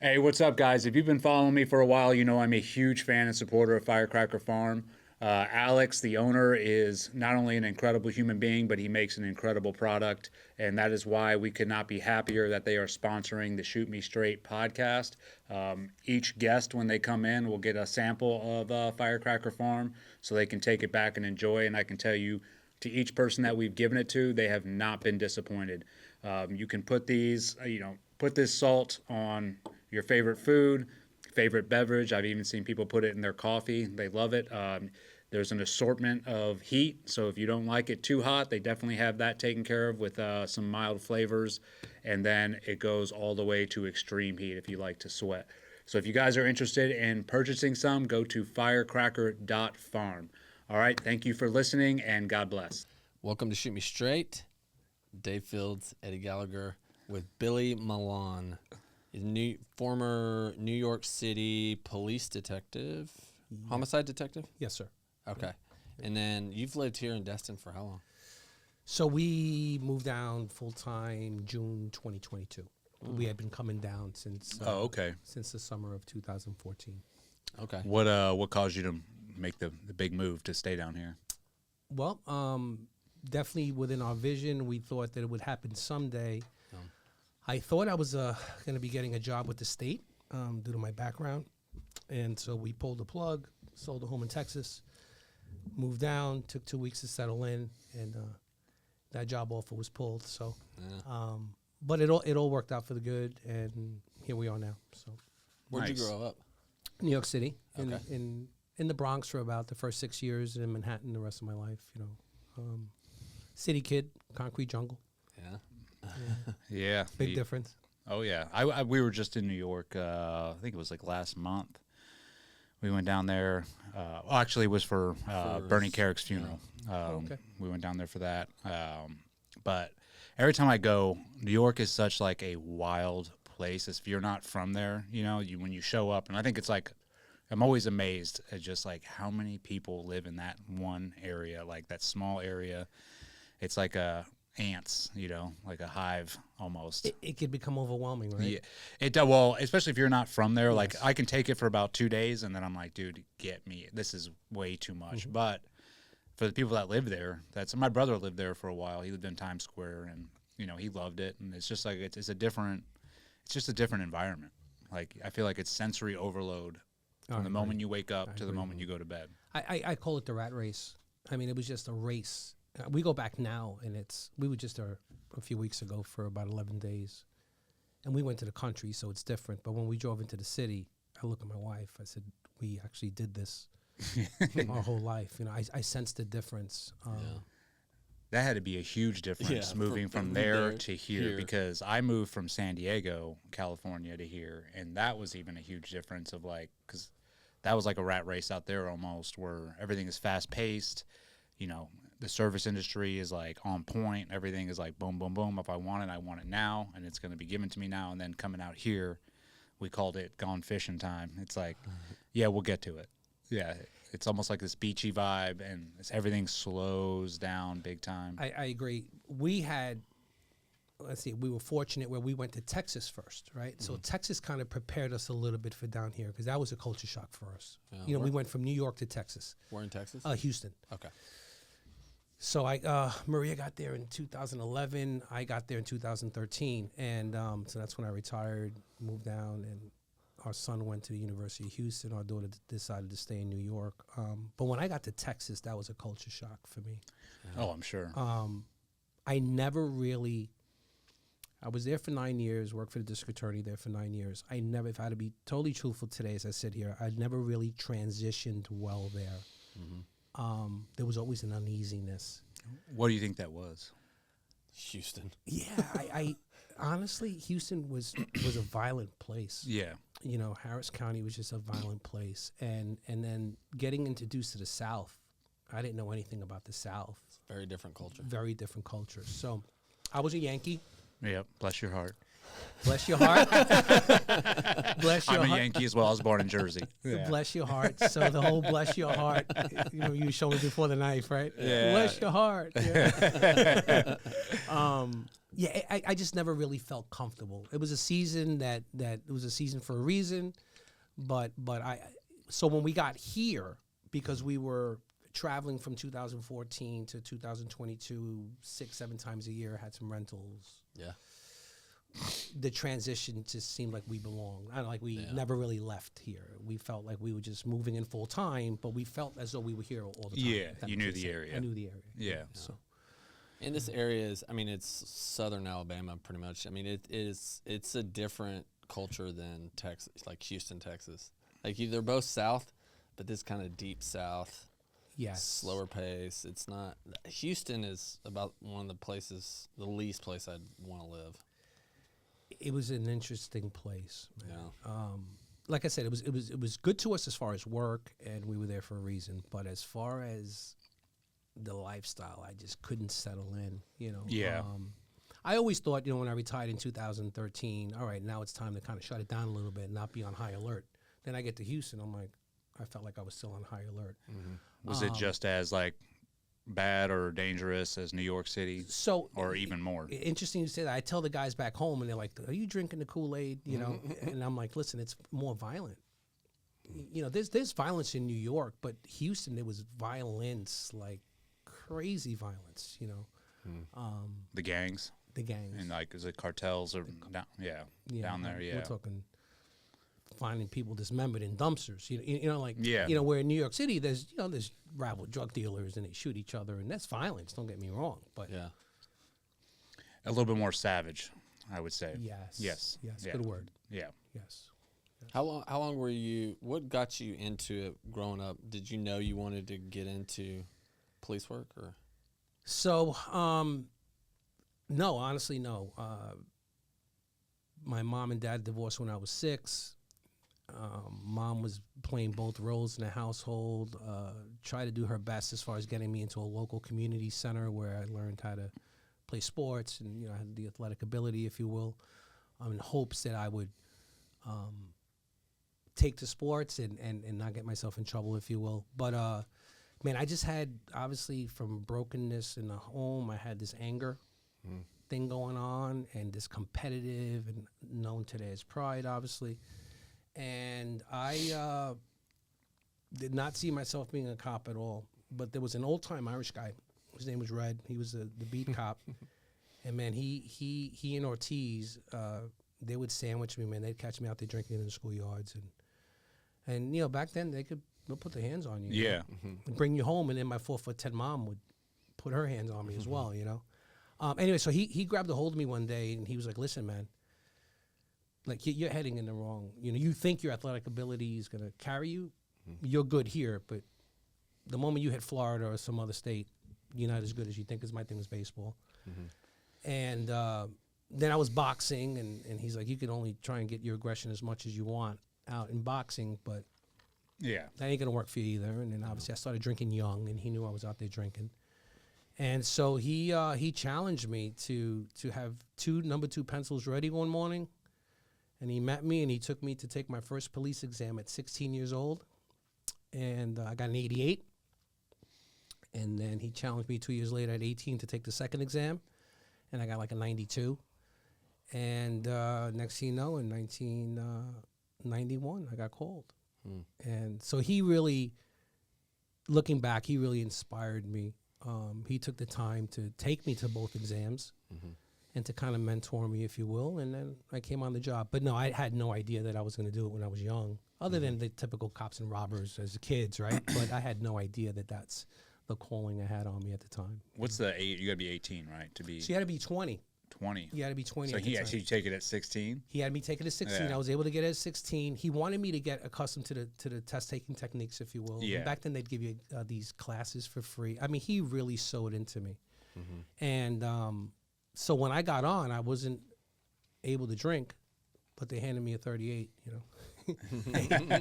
Hey, what's up, guys? If you've been following me for a while, you know I'm a huge fan and supporter of Firecracker Farm. Alex, the owner, is not only an incredible human being, but he makes an incredible product. And that is why we could not be happier that they are sponsoring the Shoot Me Straight podcast. Each guest, when they come in, will get a sample of Firecracker Farm so they can take it back and enjoy. And I can tell you, to each person that we've given it to, they have not been disappointed. You can put these, put this salt on your favorite food, favorite beverage. I've even seen people put it in their coffee. They love it. There's an assortment of heat, so if you don't like it too hot, they definitely have that taken care of with some mild flavors. And then it goes all the way to extreme heat if you like to sweat. So if you guys are interested in purchasing some, go to firecracker.farm. All right, thank you for listening, and God bless. Welcome to Shoot Me Straight. Dave Fields, Eddie Gallagher, with Billy Milan, former New York City police detective, homicide detective? Yes, sir. Okay. And then you've lived here in Destin for how long? So we moved down full-time June 2022. We had been coming down since since the summer of 2014. Okay. What caused you to make the big move to stay down here? Well, definitely within our vision, we thought that it would happen someday. I thought I was going to be getting a job with the state due to my background. And so we pulled the plug, sold a home in Texas, moved down, took 2 weeks to settle in, and that job offer was pulled. So, but it all worked out for the good, and here we are now. So, Where'd you grow up? New York City, Okay. in the Bronx for about the first 6 years, and in Manhattan the rest of my life. City kid, concrete jungle. Yeah. Yeah. Big difference. Oh, yeah. We were just in New York, I think it was like last month. We went down there. Actually, it was for Bernie Carrick's funeral. Okay. We went down there for that. But every time I go, New York is such like a wild place. If you're not from there, when you show up, and I think it's like, I'm always amazed at just like how many people live in that one area, like that small area. It's like ants, like a hive almost. It could become overwhelming, right? Yeah, well, especially if you're not from there. Yes. Like I can take it for about 2 days, and then I'm like, dude, get me. This is way too much. Mm-hmm. But for the people that live there, my brother lived there for a while. He lived in Times Square, and he loved it. And it's just like it's just a different environment. Like I feel like it's sensory overload from the moment you wake up to the moment you go to bed. I call it the rat race. I mean, it was just a race. We go back now, and we were just a few weeks ago for about 11 days. And we went to the country, so it's different. But when we drove into the city, I looked at my wife. I said, we actually did this our whole life. I sensed the difference. That had to be a huge difference moving from there to here, because I moved from San Diego, California to here, and that was even a huge difference of like, because that was like a rat race out there almost, where everything is fast paced. The service industry is like on point. Everything is like boom, boom, boom. If I want it now, and it's going to be given to me now. And then coming out here, we called it gone fishing time. It's like, yeah, we'll get to it. Yeah, it's almost like this beachy vibe, and everything slows down big time. I agree. We were fortunate where we went to Texas first, right? Mm-hmm. So Texas kind of prepared us a little bit for down here, because that was a culture shock for us. Yeah. We went from New York to Texas. Where in Texas? Houston. Okay. So Maria got there in 2011. I got there in 2013, and so that's when I retired, moved down, and our son went to the University of Houston. Our daughter decided to stay in New York. But when I got to Texas, that was a culture shock for me. Oh, I'm sure. I was there for 9 years, worked for the district attorney there for 9 years. If I had to be totally truthful today as I sit here, I never really transitioned well there. Mm-hmm. There was always an uneasiness. What do you think that was? Houston. Yeah, I honestly, Houston was a violent place. Yeah. Harris County was just a violent place. And then getting introduced to the South, I didn't know anything about the South. Very different culture. Very different culture. So I was a Yankee. Yep. Bless your heart. Bless your heart. Bless your I'm heart. a Yankee as well. I was born in Jersey. Yeah. Bless your heart. So the whole bless your heart, you showed me before the knife, right? Yeah. Bless your heart. Yeah. Yeah, I just never really felt comfortable. It was a season that it was a season for a reason, but so when we got here, because we were traveling from 2014 to 2022 6-7 times a year, had some rentals. Yeah. The transition just seemed like we belonged. I don't like we never really left here. We felt like we were just moving in full time, but we felt as though we were here all the time. Yeah, if that you makes knew any the sense. area. I knew the area. Yeah. So And this area is, I mean, it's southern Alabama pretty much. I mean, it's a different culture than Texas, like Houston, Texas. Like they're both south, but this kind of deep south. yes, Slower pace. It's not. Houston is about one of the places, the least place I'd want to live. it was an interesting place. Man. Yeah. Like I said, it was good to us as far as work, and we were there for a reason. But as far as the lifestyle, I just couldn't settle in. You know. Yeah. I always thought, when I retired in 2013, all right, now it's time to kind of shut it down a little bit and not be on high alert. Then I get to Houston, I'm like, I felt like I was still on high alert. Was it just as like bad or dangerous as New York City, So, or even more? interesting you say that. I tell the guys back home, and they're like, "Are you drinking the Kool-Aid?" You know, and I'm like, "Listen, it's more violent. There's violence in New York, but Houston, there was violence, like crazy violence. The gangs The gangs. and like is it cartels or down? Yeah, down there. Yeah. We're talking finding people dismembered in dumpsters. Yeah. Where in New York City, there's rival drug dealers and they shoot each other, and that's violence. Don't get me wrong, but Yeah. A little bit more savage, I would say. yes, Yes. Yeah. good word. Yeah. Yes. How long were you? What got you into it growing up? Did you know you wanted to get into police work or? So, no, honestly, no. My mom and dad divorced when I was 6. Mom was playing both roles in the household, tried to do her best as far as getting me into a local community center where I learned how to play sports and, I had the athletic ability, if you will, in hopes that I would take to sports and not get myself in trouble, if you will. But, man, I just had, obviously, from brokenness in the home, I had this anger thing going on and this competitive and known today as pride, obviously. And I did not see myself being a cop at all. But there was an old-time Irish guy. His name was Red. He was the beat cop. And, man, he and Ortiz, they would sandwich me, man. They'd catch me out there drinking in the schoolyards. And back then, they'll put their hands on you. Yeah. And bring you home. And then my 4'10" mom would put her hands on me as well, Anyway, so he grabbed a hold of me one day, and he was like, "Listen, man, like you're heading in the wrong. You think your athletic ability is gonna carry you. You're good here, but the moment you hit Florida or some other state, you're not as good as you think." Because my thing was baseball, and then I was boxing, and he's like, "You can only try and get your aggression as much as you want out in boxing, but Yeah. that ain't gonna work for you either." And then obviously I started drinking young, and he knew I was out there drinking. And so he challenged me to have 2 number 2 pencils ready one morning, and he met me and he took me to take my first police exam at 16 years old, and I got an 88. And then he challenged me 2 years later at 18 to take the second exam, and I got like a 92. And next thing you know, in 1991, I got called. And so he really, looking back, he really inspired me. He took the time to take me to both exams and to kind of mentor me, if you will. And then I came on the job. But no, I had no idea that I was going to do it when I was young, other than the typical cops and robbers as kids, right? But I had no idea that that's the calling I had on me at the time. What's the age? You got to be 18, right? To be So you had to be 20. 20. You had to be 20. So at the he time. actually take it at 16. He had me take it at 16. Yeah. I was able to get it at 16. He wanted me to get accustomed to the test taking techniques, if you will. Yeah. And back then, they'd give you these classes for free. I mean, he really sewed into me. And so when I got on, I wasn't able to drink, but they handed me a 38.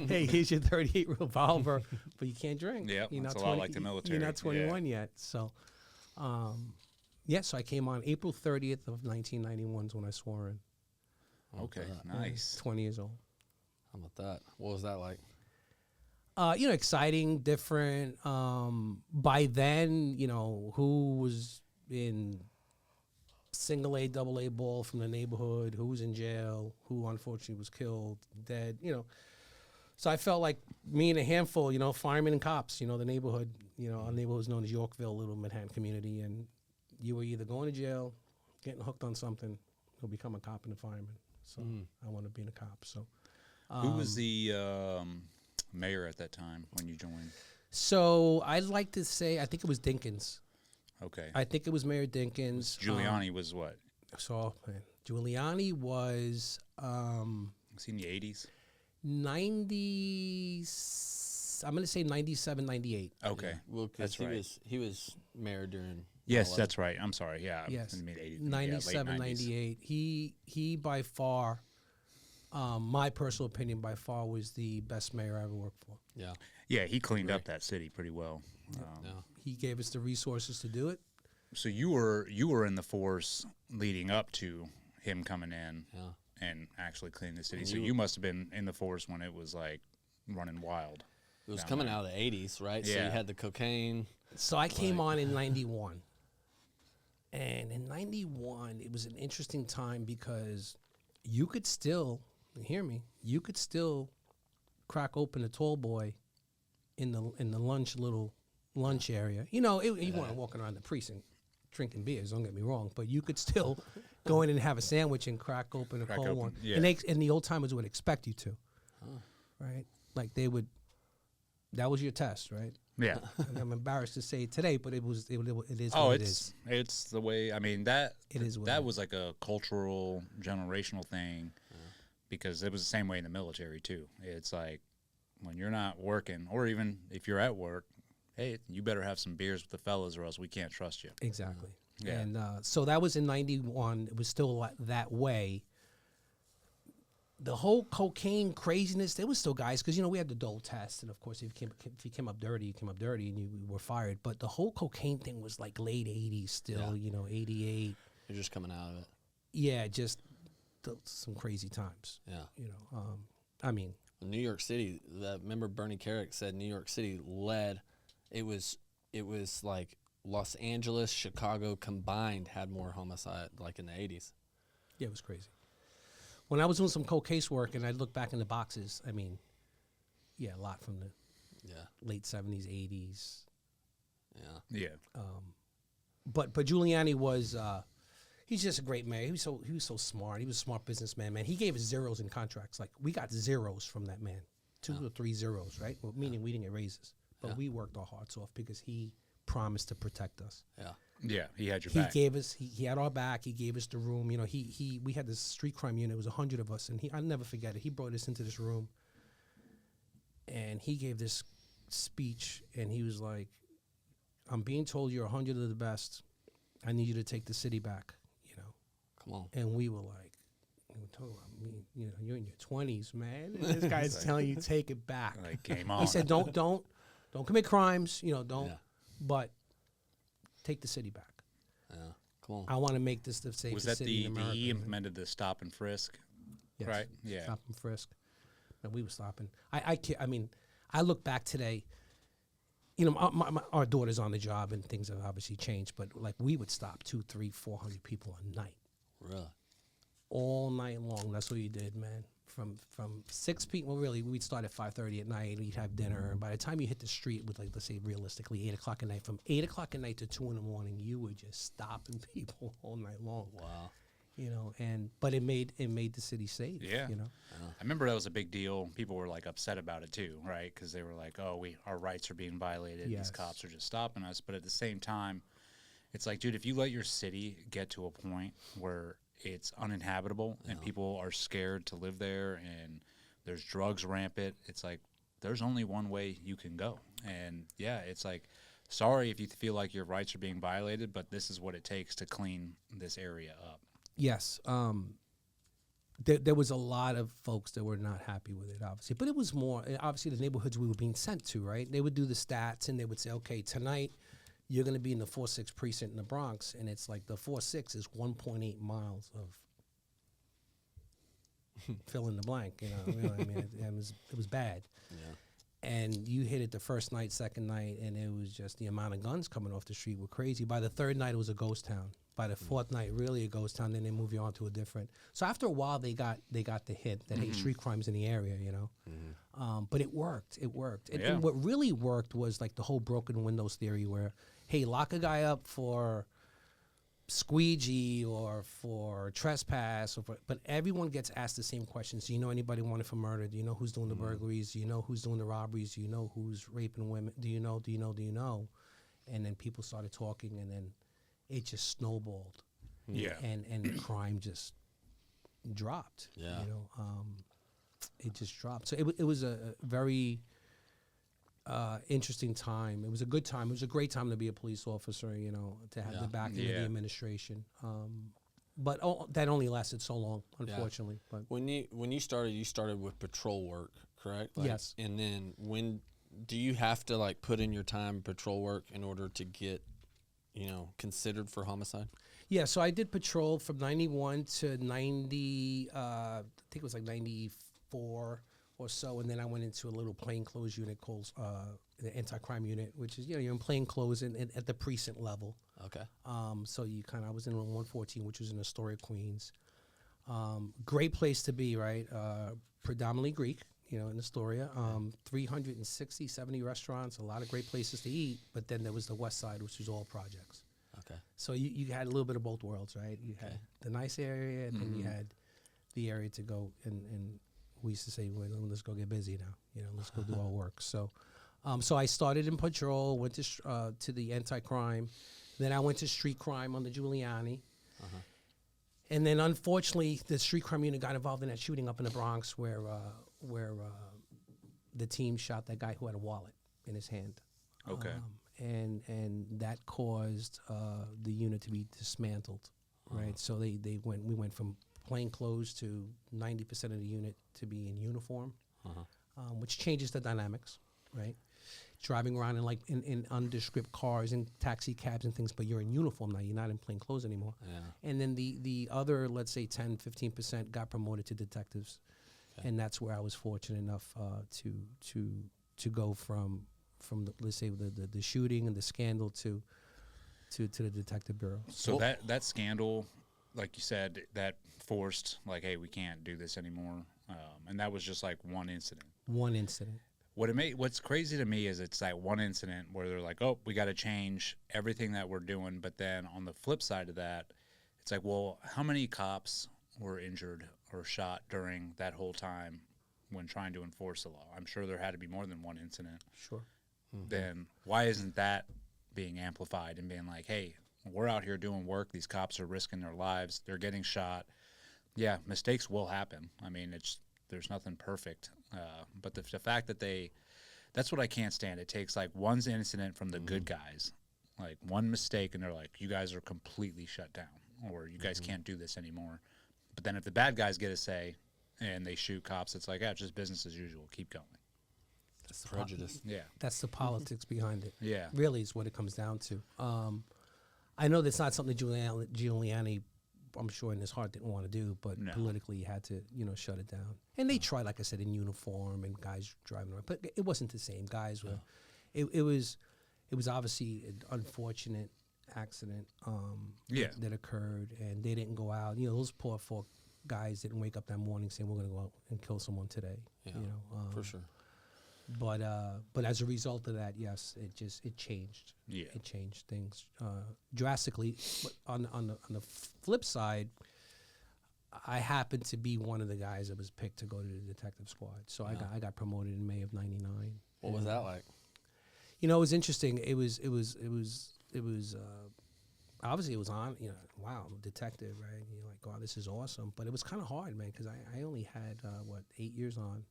Hey, here's your 38 revolver, but you can't drink. Yeah, You're that's not a lot like the military. You're not 21 yet. So, so I came on April 30th of 1991 is when I swore in. Okay, Yeah, nice. 20 years old. How about that? What was that like? Exciting, different. By then, who was in single A, double A ball from the neighborhood, who was in jail, who unfortunately was killed, dead, you know. So I felt like me and a handful, you know, firemen and cops, you know, the neighborhood, you know, our neighborhood was known as Yorkville, Little Manhattan community, and you were either going to jail, getting hooked on something, or become a cop and a fireman. So I want to be a cop. So Who was the mayor at that time when you joined? So I'd like to say I think it was Dinkins. Okay. I think it was Mayor Dinkins. Giuliani was what? Giuliani was Was he in the 80s? 90. I'm going to say 97, 98. Okay. Well, because That's right. he was mayor during. Yes, 9/11. that's right. I'm sorry. Yeah. Yes. In the mid-80s. 97, yeah, late 90s. 98. He by far, my personal opinion, by far was the best mayor I ever worked for. Yeah. Yeah, he cleaned up that city pretty well. Yeah. He gave us the resources to do it. So you were in the force leading up to him coming in Yeah. and actually cleaning the city. And So you must have been in the force when it was like running wild. It was down coming there. out of the 80s, right? So Yeah. you had the cocaine. So I came on in 91. And in 91, it was an interesting time because you could still, hear me, you could still crack open a tall boy in the lunch area. You know, you weren't walking around the precinct drinking beers, don't get me wrong, but you could still go in and have a sandwich and crack open a cold one. yeah. And the old timers would expect you to, right? Like they would, that was your test, right? Yeah. And I'm embarrassed to say it today, but it is Oh, what it is. it's the way. I mean that It is what that it is. was like a cultural, generational thing, because it was the same way in the military too. It's like when you're not working, or even if you're at work, hey, you better have some beers with the fellas, or else we can't trust you. Exactly. Yeah. And so that was in 91. It was still that way. The whole cocaine craziness, there was still guys, because, you know, we had the dole test. And, of course, if you came up dirty, you came up dirty and you were fired. But the whole cocaine thing was like late 80s still, you know, 88. You're just coming out of it. Yeah, just some crazy times. Yeah. You know, I mean. New York City, remember Bernie Carrick said New York City led. It was like Los Angeles, Chicago combined had more homicide like in the 80s. Yeah, it was crazy. When I was doing some cold case work and I look back in the boxes, I mean, yeah, a lot from the late 70s, 80s. Yeah. Yeah. But Giuliani was he's just a great man. He was so smart. He was a smart businessman, man. He gave us zeros in contracts. Like we got zeros from that man. 2 or 3 zeros, right? Well, meaning we didn't get raises. But we worked our hearts off because he promised to protect us. Yeah. Yeah, he had your He back. gave us he had our back. He gave us the room. You know, we had this street crime unit. It was 100 of us, and I'll never forget it. He brought us into this room, and he gave this speech, and he was like, "I'm being told you're 100 of the best. I need you to take the city back." You know, Come on. and we were like, "Talking about me? You know, you're in your 20s, man. And this guy's telling you take it back." Like game on. He said, "Don't commit crimes. You know, don't, Yeah. but take the city back. Yeah. Come on. I want to make this the safest was that city in America." he implemented the stop and frisk? Yes. Right? Yeah. Stop and frisk. No, we were stopping. I mean, I look back today. You know, our daughter's on the job and things have obviously changed, but like we would stop 200, 300, 400 people a night, Really? all night long. That's what you did, man. From 6 p.m. Well, really, we'd start at 5:30 at night. We'd have dinner, and by the time you hit the street, with like let's say realistically 8 o'clock at night, from 8 o'clock at night to 2 in the morning, you were just stopping people all night long. Wow. You know, but it made the city safe. Yeah. You know. I remember that was a big deal. People were like upset about it too, right? Because they were like, "Oh, our rights are being violated. Yes. These cops are just stopping us." But at the same time, it's like, dude, if you let your city get to a point where it's uninhabitable and people are scared to live there and there's drugs rampant, it's like there's only one way you can go. And yeah, it's like, sorry if you feel like your rights are being violated, but this is what it takes to clean this area up. Yes. There was a lot of folks that were not happy with it, obviously. But it was more, obviously, the neighborhoods we were being sent to, right? They would do the stats, and they would say, okay, tonight you're going to be in the 4-6 precinct in the Bronx, and it's like the 4-6 is 1.8 miles of fill in the blank, you know what I mean? It was bad. Yeah. And you hit it the first night, second night, and it was just the amount of guns coming off the street were crazy. By the third night, it was a ghost town. By the fourth night, really, it goes down. Then they move you on to a different. So after a while, they got the hint that hey, street crime's in the area, you know. But it worked. It worked. And what really worked was like the whole broken windows theory, where hey, lock a guy up for squeegee or for trespass, but everyone gets asked the same questions. Do you know anybody wanted for murder? Do you know who's doing the burglaries? Do you know who's doing the robberies? Do you know who's raping women? Do you know? And then people started talking, and then it just snowballed. Yeah. And crime just dropped. Yeah. You know, it just dropped. So it was a very interesting time. It was a good time. It was a great time to be a police officer, you know, to have the backing of the administration. But that only lasted so long, unfortunately. But when you started with patrol work, correct? Like, yes. And then when do you have to like put in your time patrol work in order to get, you know, considered for homicide? Yeah, so I did patrol from 91 to 90, I think it was like 94 or so, and then I went into a little plainclothes unit called the anti-crime unit, which is, you know, you're in plainclothes at the precinct level. Okay. So I was in 114, which was in Astoria, Queens. Great place to be, right? Predominantly Greek, you know, in Astoria. 360, 70 restaurants, a lot of great places to eat, but then there was the West Side, which was all projects. Okay. So you had a little bit of both worlds, right? You had the nice area, and then you had the area to go, and we used to say, well, let's go get busy now. You know, let's go do our work. So so I started in patrol, went to the anti-crime. Then I went to street crime on the Giuliani. And then, unfortunately, the street crime unit got involved in that shooting up in the Bronx where the team shot that guy who had a wallet in his hand. Okay. And that caused the unit to be dismantled, right? So we went from plain clothes to 90% of the unit to be in uniform, which changes the dynamics, right? Driving around in undescript cars and taxi cabs and things, but you're in uniform now. You're not in plain clothes anymore. Yeah. And then the other, let's say 10, 15% got promoted to detectives. Okay. And that's where I was fortunate enough to go from let's say the shooting and the scandal to the detective bureau. So that scandal, like you said, that forced like, hey, we can't do this anymore, and that was just like one incident. One incident. What's crazy to me is it's that one incident where they're like, oh, we got to change everything that we're doing, but then on the flip side of that, it's like, well, how many cops were injured or shot during that whole time when trying to enforce the law? I'm sure there had to be more than one incident. Sure. Then why isn't that being amplified and being like, hey, we're out here doing work. These cops are risking their lives. They're getting shot. Yeah, mistakes will happen. I mean, there's nothing perfect. But the fact that that's what I can't stand. It takes like one incident from the good guys, like one mistake, and they're like, you guys are completely shut down, or you guys can't do this anymore. But then if the bad guys get a say and they shoot cops, it's like, yeah, just business as usual. Keep going. That's the prejudice. Yeah. That's the politics behind it. Yeah. Really is what it comes down to. I know that's not something Giuliani, I'm sure in his heart, didn't want to do, but politically he had to, shut it down. And they tried, like I said, in uniform and guys driving around, but it wasn't the same. Guys were, it was obviously an unfortunate accident that occurred, and they didn't go out. Those poor four guys didn't wake up that morning saying we're going to go out and kill someone today. Yeah, for sure. But as a result of that, yes, it changed. Yeah, it changed things drastically. But on the flip side, I happened to be one of the guys that was picked to go to the detective squad. So I got promoted in May of '99. What was that like? It was interesting. It was obviously it was on. Wow, detective, right? And you're like, wow, this is awesome. But it was kind of hard, man, because I only had 8 years on.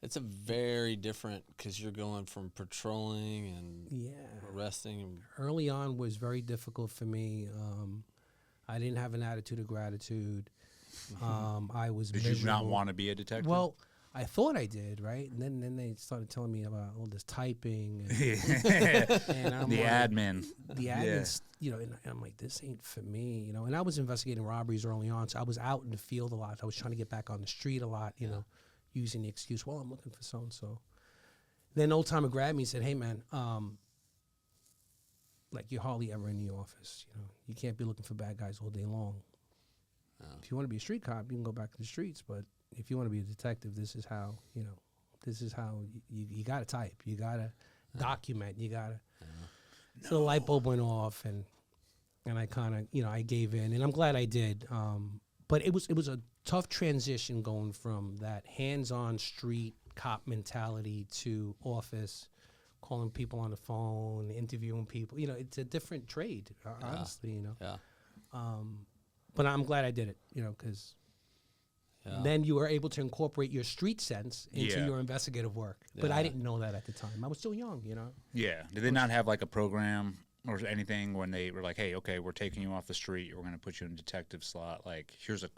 It's a very different, because you're going from patrolling and arresting. Early on was very difficult for me. I didn't have an attitude of gratitude. I was Did miserable. you not want to be a detective? Well, I thought I did, right? And then they started telling me about all this typing and, and I'm the like, admin. The admin, and I'm like, this ain't for me, And I was investigating robberies early on, so I was out in the field a lot. I was trying to get back on the street a lot, using the excuse, well, I'm looking for so-and-so. Then old timer grabbed me and said, hey, man, like you're hardly ever in the office. You know, you can't be looking for bad guys all day long. If you want to be a street cop, you can go back to the streets. But if you want to be a detective, this is how, you know, this is how you got to type. You got to document. You got to. So the light bulb went off, and I kind of, you know, I gave in, and I'm glad I did. But it was a tough transition going from that hands-on street cop mentality to office, calling people on the phone, interviewing people. You know, it's a different trade, honestly. You know. Yeah. But I'm glad I did it, you know, because then you were able to incorporate your street sense into your investigative work. But I didn't know that at the time. I was still young, you know. Yeah. Did they not have like a program or anything when they were like, hey, okay, we're taking you off the street. We're going to put you in a detective slot. Like, here's a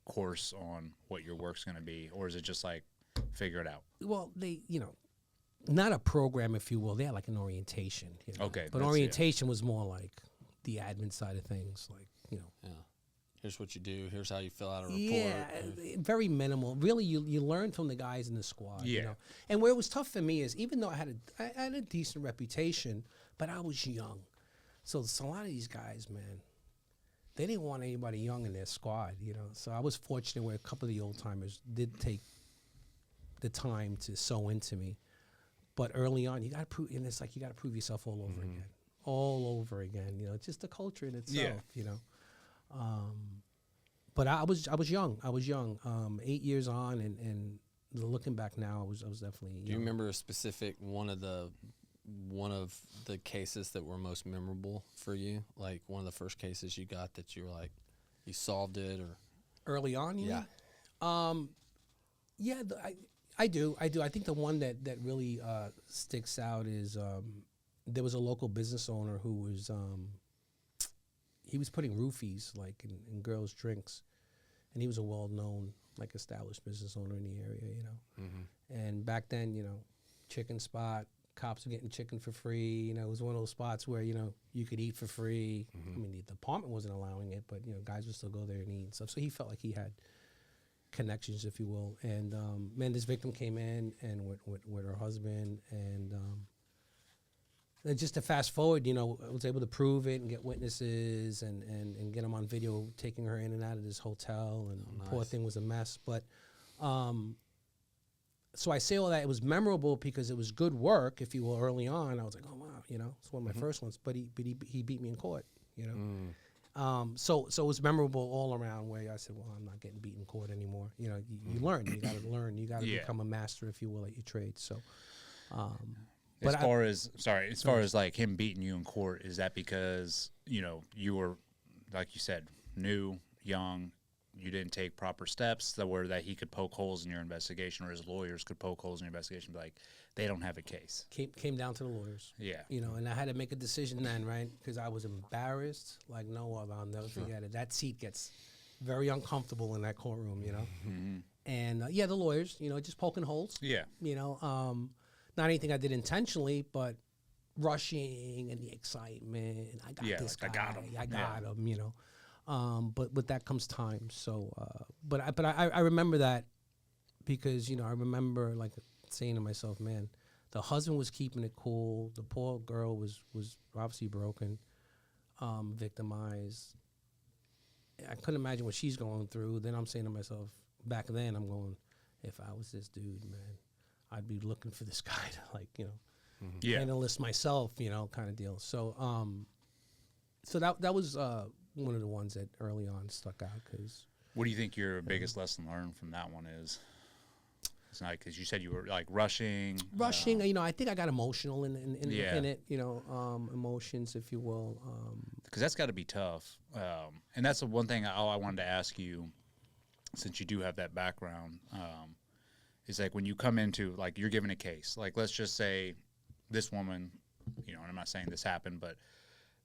course on what your work's going to be. Or is it just like, figure it out? Well, they, you know, not a program, if you will. They had like an orientation. You know? Okay. But orientation was more like the admin side of things, like, you know. Yeah. Here's what you do. Here's how you fill out a report. Yeah, very minimal. Really, you learn from the guys in the squad. Yeah. You know? And where it was tough for me is, even though I had a decent reputation, but I was young. So a lot of these guys, man, they didn't want anybody young in their squad, you know. So I was fortunate where a couple of the old timers did take the time to sew into me. But early on, you got to prove, and it's like you got to prove yourself all over again. All over again, you know. It's just the culture in itself, you know. But I was young. 8 years on, and looking back now, I was definitely young. Do you remember a specific one of the cases that were most memorable for you? Like one of the first cases you got that you were like, you solved it, or early on? Yeah. Yeah, I do. I think the one that really sticks out is there was a local business owner who was he was putting roofies like in girls' drinks, and he was a well-known, like, established business owner in the area, you know. And back then, you know, chicken spot, cops were getting chicken for free. You know, it was one of those spots where, you know, you could eat for free. I mean, the department wasn't allowing it, but, you know, guys would still go there and eat and stuff. So he felt like he had connections, if you will. And man, this victim came in and with her husband, and just to fast forward, you know, I was able to prove it and get witnesses and get them on video taking her in and out of this hotel, and the poor thing was a mess. But so I say all that, it was memorable because it was good work, if you will. Early on, I was like, oh wow, you know, it's one of my first ones. But he beat me in court, you know. So it was memorable all around, where I said, well, I'm not getting beat in court anymore. You know, you learn. You got to learn. You got to become a master, if you will, at your trade. So. As far as like him beating you in court, is that because, you know, you were, like you said, new, young, you didn't take proper steps that he could poke holes in your investigation, or his lawyers could poke holes in your investigation, be like, they don't have a case? Came down to the lawyers. Yeah. You know, and I had to make a decision then, right? Because I was embarrassed like no other. I'll never forget it. That seat gets very uncomfortable in that courtroom, you know. And the lawyers, you know, just poking holes. Yeah. You know, not anything I did intentionally, but rushing and the excitement. I got this guy. I got him. You know, but with that comes time. So, but I remember that because, you know, I remember like saying to myself, man, the husband was keeping it cool. The poor girl was obviously broken, victimized. I couldn't imagine what she's going through. Then I'm saying to myself, back then, I'm going, if I was this dude, man, I'd be looking for this guy to, like, you know, handle this myself, you know, kind of deal. So, so that was one of the ones that early on stuck out. Cause what do you think your biggest lesson learned from that one is? It's not, because you said you were like rushing. You know, I think I got emotional in it. You know, emotions, if you will. Because that's got to be tough. And that's the one thing I wanted to ask you, since you do have that background. Is like when you come into, like, you're given a case, like, let's just say this woman, you know, and I'm not saying this happened, but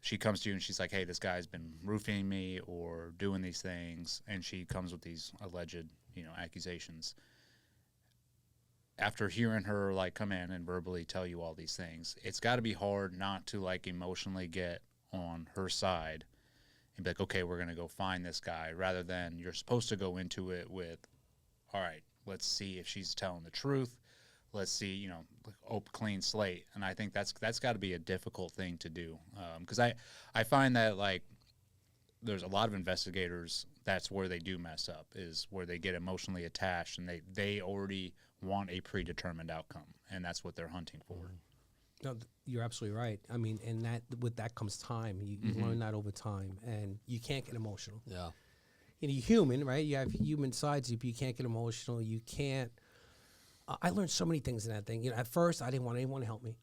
she comes to you and she's like, hey, this guy's been roofing me or doing these things, and she comes with these alleged, you know, accusations. After hearing her, like, come in and verbally tell you all these things, it's got to be hard not to, like, emotionally get on her side and be like, okay, we're going to go find this guy, rather than you're supposed to go into it with, all right, let's see if she's telling the truth. let's see, clean slate. And I think that's got to be a difficult thing to do, because I find that like there's a lot of investigators, that's where they do mess up, is where they get emotionally attached and they already want a predetermined outcome, and that's what they're hunting for. No, you're absolutely right. I mean, and with that comes time. You learn that over time, and you can't get emotional. Yeah. You're human, right? You have human sides. If you can't get emotional, you can't. I learned so many things in that thing. At first, I didn't want anyone to help me.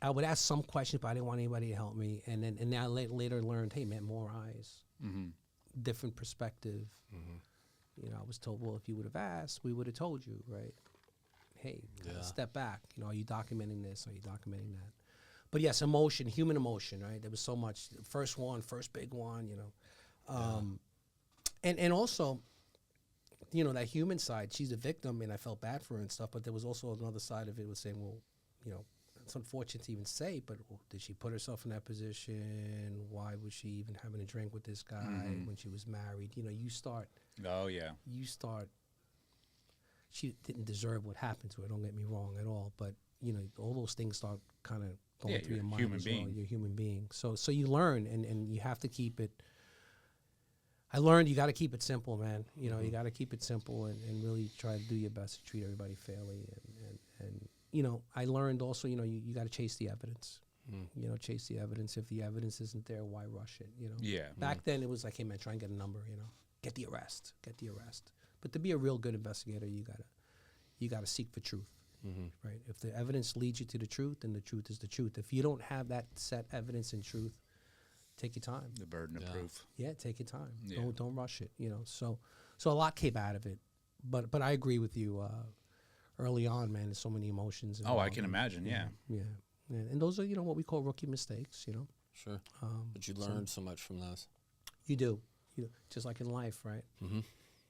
I would ask some questions, but I didn't want anybody to help me. And then I later learned, hey, man, more eyes, different perspective. I was told, well, if you would have asked, we would have told you, right? Hey, step back. Are you documenting this? Are you documenting that? But yes, emotion, human emotion, right? There was so much. First big one, And also, that human side, she's a victim, and I felt bad for her and stuff, but there was also another side of it was saying, well, it's unfortunate to even say, but did she put herself in that position? Why was she even having a drink with this guy when she was married? You start. Oh, yeah. She didn't deserve what happened to her, don't get me wrong at all, but, all those things start kind of going through your mind human as being. well. You're a human being. So you learn, and you have to keep it. I learned you got to keep it simple, man. You got to keep it simple and really try to do your best to treat everybody fairly. And I learned also, you got to chase the evidence. Chase the evidence. If the evidence isn't there, why rush it? Yeah. Back then, it was like, hey, man, try and get a number. Get the arrest. But to be a real good investigator, you gotta seek for truth, right? If the evidence leads you to the truth, then the truth is the truth. If you don't have that set evidence and truth, take your time. The burden of proof. Yeah, take your time. Yeah. Don't rush it. So a lot came out of it, but I agree with you. Early on, man, there's so many emotions. Oh, I can imagine. Yeah. And those are what we call rookie mistakes. Sure. But you learned so much from those. You do. Just like in life, right?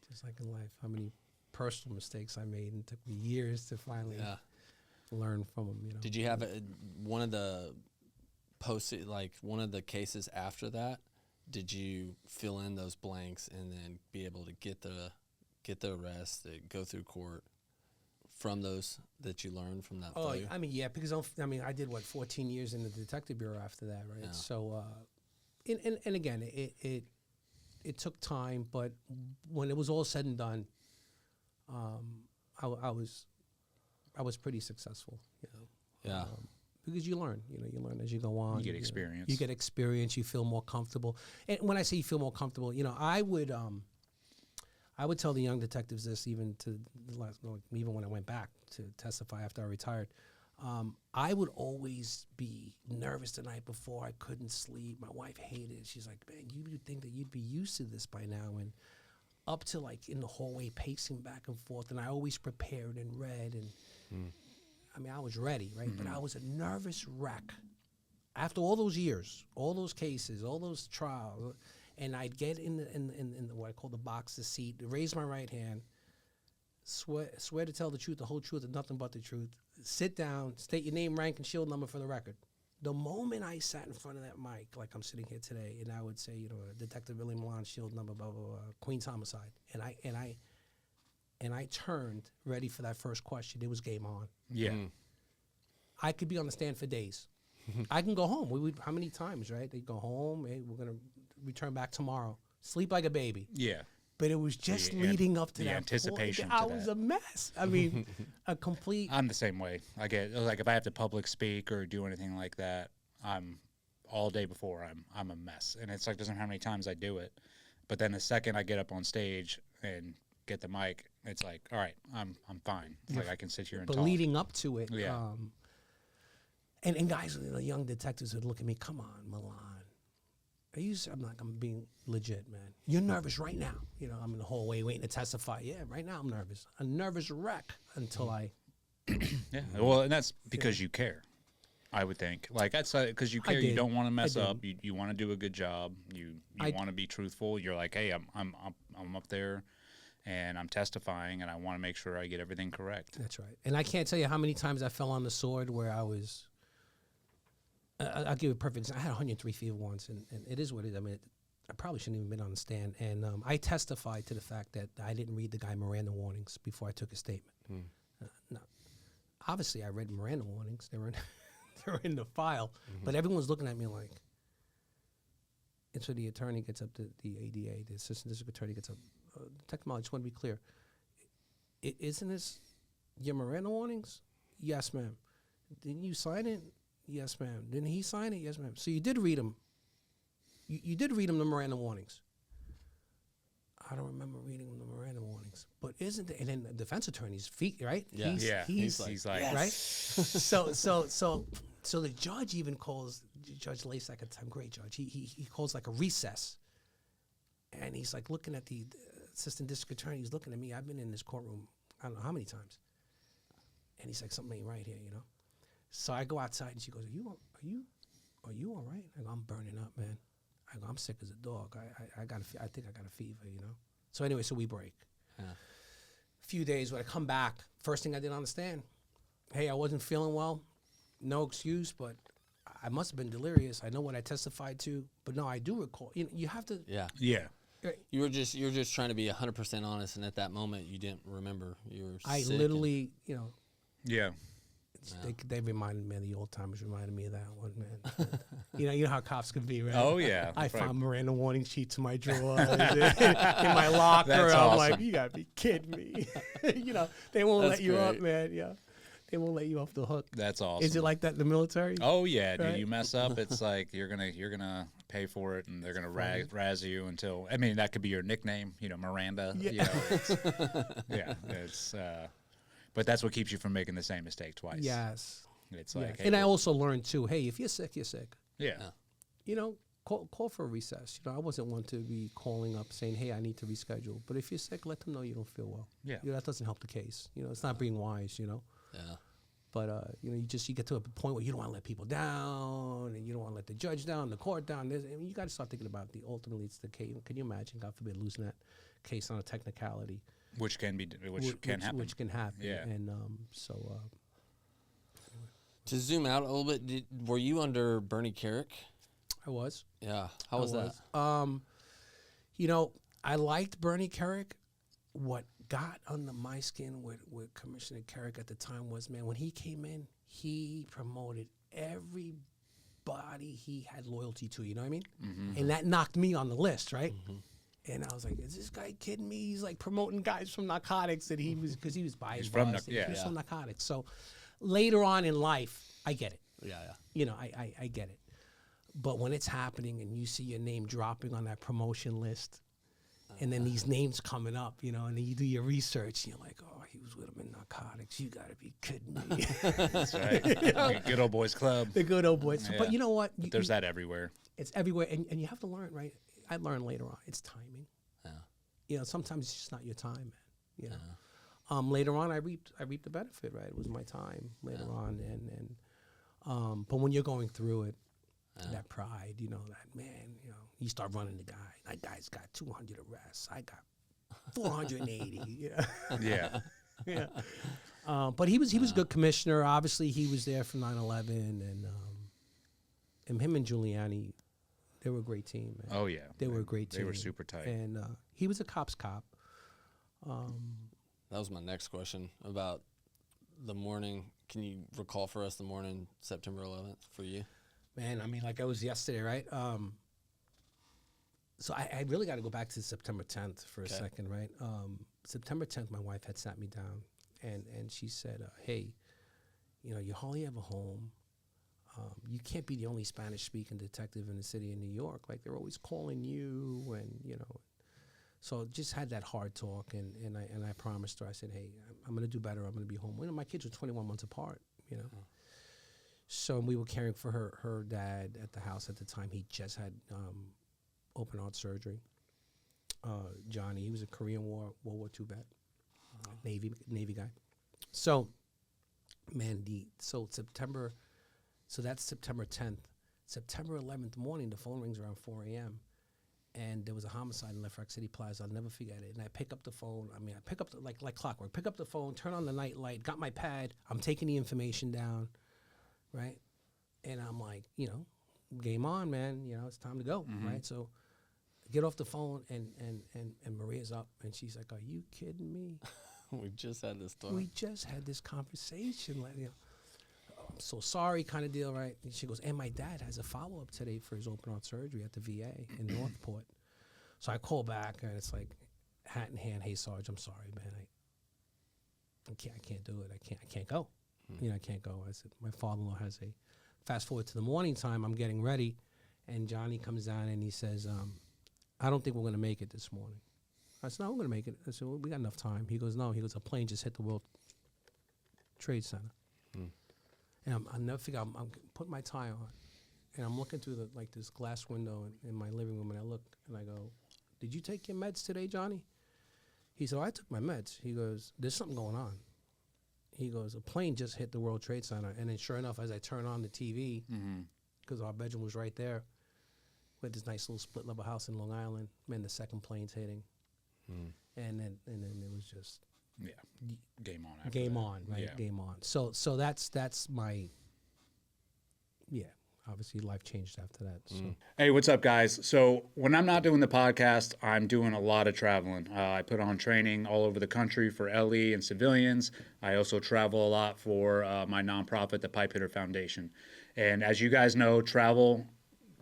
Just like in life, how many personal mistakes I made, and it took me years to finally learn from them. Did you have one of the one of the cases after that? Did you fill in those blanks and then be able to get the arrest, go through court from those that you learned from that? Oh, failure? I mean, yeah, because I did 14 years in the detective bureau after that, right? Yeah. So, and again, it took time, but when it was all said and done, I was pretty successful, Yeah. because you learn as you go on. You get experience. You get experience. You feel more comfortable. And when I say you feel more comfortable, I would tell the young detectives this, even to the last, even when I went back to testify after I retired. I would always be nervous the night before. I couldn't sleep. My wife hated it. She's like, man, you would think that you'd be used to this by now. And up to like in the hallway, pacing back and forth. And I always prepared and read. And I was ready, right? But I was a nervous wreck. After all those years, all those cases, all those trials, and I'd get in the what I call the box, the seat, raise my right hand, swear to tell the truth, the whole truth, and nothing but the truth. Sit down, state your name, rank, and shield number for the record. The moment I sat in front of that mic, like I'm sitting here today, and I would say, Detective Billy Milan, shield number, blah, blah, blah, Queen's Homicide, and I turned ready for that first question, it was game on. Yeah. I could be on the stand for days. I can go home. How many times, right? They go home, hey, we're going to return back tomorrow. Sleep like a baby. Yeah. But it was just leading up to the that anticipation point. to I was that. a mess. I mean, a complete. I'm the same way. I get like if I have to public speak or do anything like that, I'm all day before I'm a mess, and it's like doesn't matter how many times I do it. But then the second I get up on stage and get the mic, it's like all right, I'm fine. Like I can sit here and But talk. leading up to it, Yeah. And guys, young detectives would look at me. Come on, Milan. I'm being legit, man. You're nervous right now. I'm in the hallway waiting to testify. Yeah, right now I'm nervous. A nervous wreck until I. Yeah. Well, and that's because you care. I would think like that's because you care. You did. don't want to mess I did. up. You want to do a good job. You want to be truthful. You're like, hey, I'm up there, and I'm testifying, and I want to make sure I get everything correct. That's right. And I can't tell you how many times I fell on the sword where I was. I'll give you a perfect example. I had 103 fever once, and it is what it is. I mean, I probably shouldn't even been on the stand. And I testified to the fact that I didn't read the guy Miranda warnings before I took a statement. No. obviously I read Miranda warnings. They were in, they were in the file, but everyone's looking at me like. And so the attorney gets up to the ADA, the assistant district attorney gets up. Detective Molly, I just want to be clear. Isn't this your Miranda warnings? Yes, ma'am. Didn't you sign it? Yes, ma'am. Didn't he sign it? Yes, ma'am. So you did read them. You did read them, the Miranda warnings. I don't remember reading the Miranda warnings, but isn't it? And then the defense attorney's feet, right? Yeah. He's like right. So the judge even calls Judge Lasak at the time, great judge. He calls like a recess, and he's like looking at the assistant district attorney. He's looking at me. I've been in this courtroom I don't know how many times, and he's like, something ain't right here, you know. So I go outside, and she goes, Are you all right? I go, I'm burning up, man. I go, I'm sick as a dog. I think I got a fever, you know. So anyway, so we break. Yeah. A few days when I come back, first thing I didn't understand, hey, I wasn't feeling well. No excuse, but I must have been delirious. I know what I testified to, but no, I do recall. You have to. Yeah. Yeah. You were just trying to be 100% honest, and at that moment, you didn't remember. You were. I sick literally, Yeah. they reminded me of the old timers. Reminded me of that one, man. you know how cops can be, right? Oh yeah. I Right. found Miranda warning sheets in my drawer, in my locker. That's I'm awesome. like, you gotta be kidding me. They won't That's let you up, great. man. Yeah, they won't let you off the hook. That's awesome. Is it like that in the military? Oh yeah, dude. Right? You mess up, it's like you're gonna pay for it, and they're gonna razz you until. I mean, that could be your nickname, Miranda. Yeah. It's. But that's what keeps you from making the same mistake twice. Yes. It's Yes. like, hey, And I also learned too. Hey, if you're sick, you're sick. yeah. Call for a recess. I wasn't one to be calling up saying, "Hey, I need to reschedule." But if you're sick, let them know you don't feel well. Yeah. That doesn't help the case. It's not being wise. Yeah. But you get to a point where you don't want to let people down, and you don't want to let the judge down, the court down. You got to start thinking about ultimately it's the case. Can you imagine, God forbid, losing that case on a technicality, Which can happen. Which can happen. Yeah. And To zoom out a little bit, were you under Bernie Carrick? I was. Yeah. How was that? I liked Bernie Carrick. What got under my skin with Commissioner Carrick at the time was, man, when he came in, he promoted everybody he had loyalty to, you know what I mean? Mm-hmm. And that knocked me on the list, right? Mm-hmm. And I was like, is this guy kidding me? He's like promoting guys from narcotics that because he was biased. He's from He's from narcotics. So later on in life, I get it. Yeah. I get it. But when it's happening and you see your name dropping on that promotion list, and then these names coming up, and then you do your research, and you're like, oh, he was with him in narcotics. You got to be kidding me. That's right. Good old boys club. The good old boys. Yeah. But you know what? There's that everywhere. It's everywhere. And you have to learn, right? I learned later on. It's timing. Yeah. Sometimes it's just not your time, man. Later on, I reaped the benefit, right? It was my time later on. But when you're going through it, that pride, that man, you start running the guy. That guy's got 200 arrests. I got 480. Yeah. Yeah. But he was a good commissioner. Obviously, he was there for 9/11, and him and Giuliani, they were a great team, man. Oh yeah. They were a great team. They were super tight. And he was a cop's cop. That was my next question about the morning. Can you recall for us the morning, September 11th, for you? Man, I mean, like it was yesterday, right? So I really got to go back to September 10th for a second, right? September 10th, my wife had sat me down, and she said, hey, you hardly have a home. You can't be the only Spanish-speaking detective in the city of New York. Like, they're always calling you, and, So just had that hard talk, and I promised her, I said, hey, I'm going to do better. I'm going to be home. My kids were 21 months apart, So we were caring for her dad at the house at the time. He just had open heart surgery. Johnny, he was a Korean World War II vet, Navy guy. So, man, that's September 10th. September 11th morning, the phone rings around 4 a.m. And there was a homicide in Left Rock City Plaza. I'll never forget it. And I pick up the phone. I pick up like clockwork. Pick up the phone, turn on the night light, got my pad. I'm taking the information down, right? And I'm like, game on, man. It's time to go, right? So get off the phone, and Maria's up, and she's like, are you kidding me? We just had this talk. We just had this conversation. Like, you know, "Oh, I'm so sorry," kind of deal, right? And she goes, "And my dad has a follow-up today for his open heart surgery at the VA in Northport." So I call back, and it's like, hat in hand, "Hey, Sarge, I'm sorry, man. I can't do it. I can't go. You know, I can't go." I said, "My father-in-law has a." Fast forward to the morning time, I'm getting ready, and Johnny comes down and he says, "I don't think we're going to make it this morning." I said, "No, we're going to make it." I said, "Well, we got enough time." He goes, "No." He goes, "A plane just hit the World Trade Center." And I'll never figure out, I'm putting my tie on, and I'm looking through this glass window in my living room, and I look, and I go, "Did you take your meds today, Johnny?" He said, "I took my meds." He goes, "There's something going on." He goes, "A plane just hit the World Trade Center." And then sure enough, as I turn on the TV, because our bedroom was right there, we had this nice little split level house in Long Island, man, the second plane's hitting. And then it was just game on. After game that. on, right? Yeah. Game on. So that's my, obviously life changed after that. So. Hey, what's up, guys? So when I'm not doing the podcast, I'm doing a lot of traveling. I put on training all over the country for LE and civilians. I also travel a lot for my nonprofit, the Pipe Hitter Foundation. And as you guys know, travel,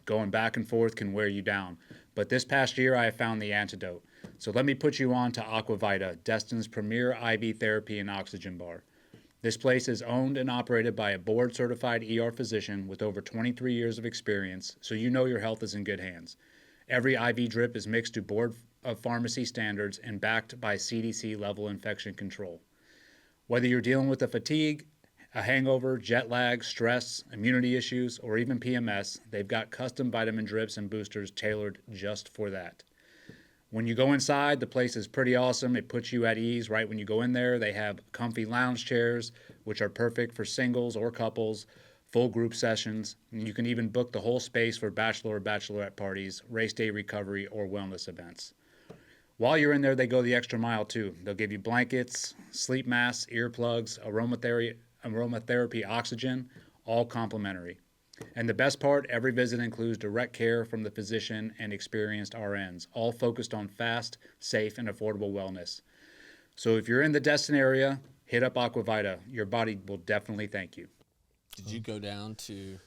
going back and forth, can wear you down. But this past year, I have found the antidote. So let me put you on to Aquavita, Destin's premier IV therapy and oxygen bar. This place is owned and operated by a board-certified ER physician with over 23 years of experience, so you know your health is in good hands. Every IV drip is mixed to Board of Pharmacy standards and backed by CDC-level infection control. Whether you're dealing with a fatigue, a hangover, jet lag, stress, immunity issues, or even PMS, they've got custom vitamin drips and boosters tailored just for that. When you go inside, the place is pretty awesome. It puts you at ease right when you go in there. They have comfy lounge chairs, which are perfect for singles or couples, full group sessions. And you can even book the whole space for bachelor or bachelorette parties, race day recovery, or wellness events. While you're in there, they go the extra mile too. They'll give you blankets, sleep masks, earplugs, aromatherapy oxygen, all complimentary. And the best part, every visit includes direct care from the physician and experienced RNs, all focused on fast, safe, and affordable wellness. So if you're in the Destin area, hit up Aquavita. Your body will definitely thank you. Did you go down to?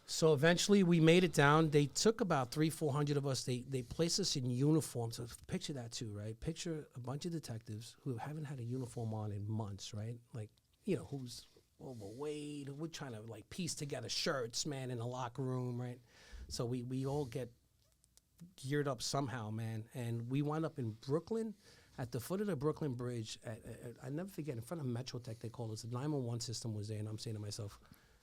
So eventually we made it down. They took about 300-400 of us. They placed us in uniform. So picture that too, right? Picture a bunch of detectives who haven't had a uniform on in months, right? Like, who's overweight. We're trying to piece together shirts, man, in the locker room, right? So we all get geared up somehow, man. And we wound up in Brooklyn, at the foot of the Brooklyn Bridge. I never forget, in front of Metrotech, they called us. The 911 system was there, and I'm saying to myself,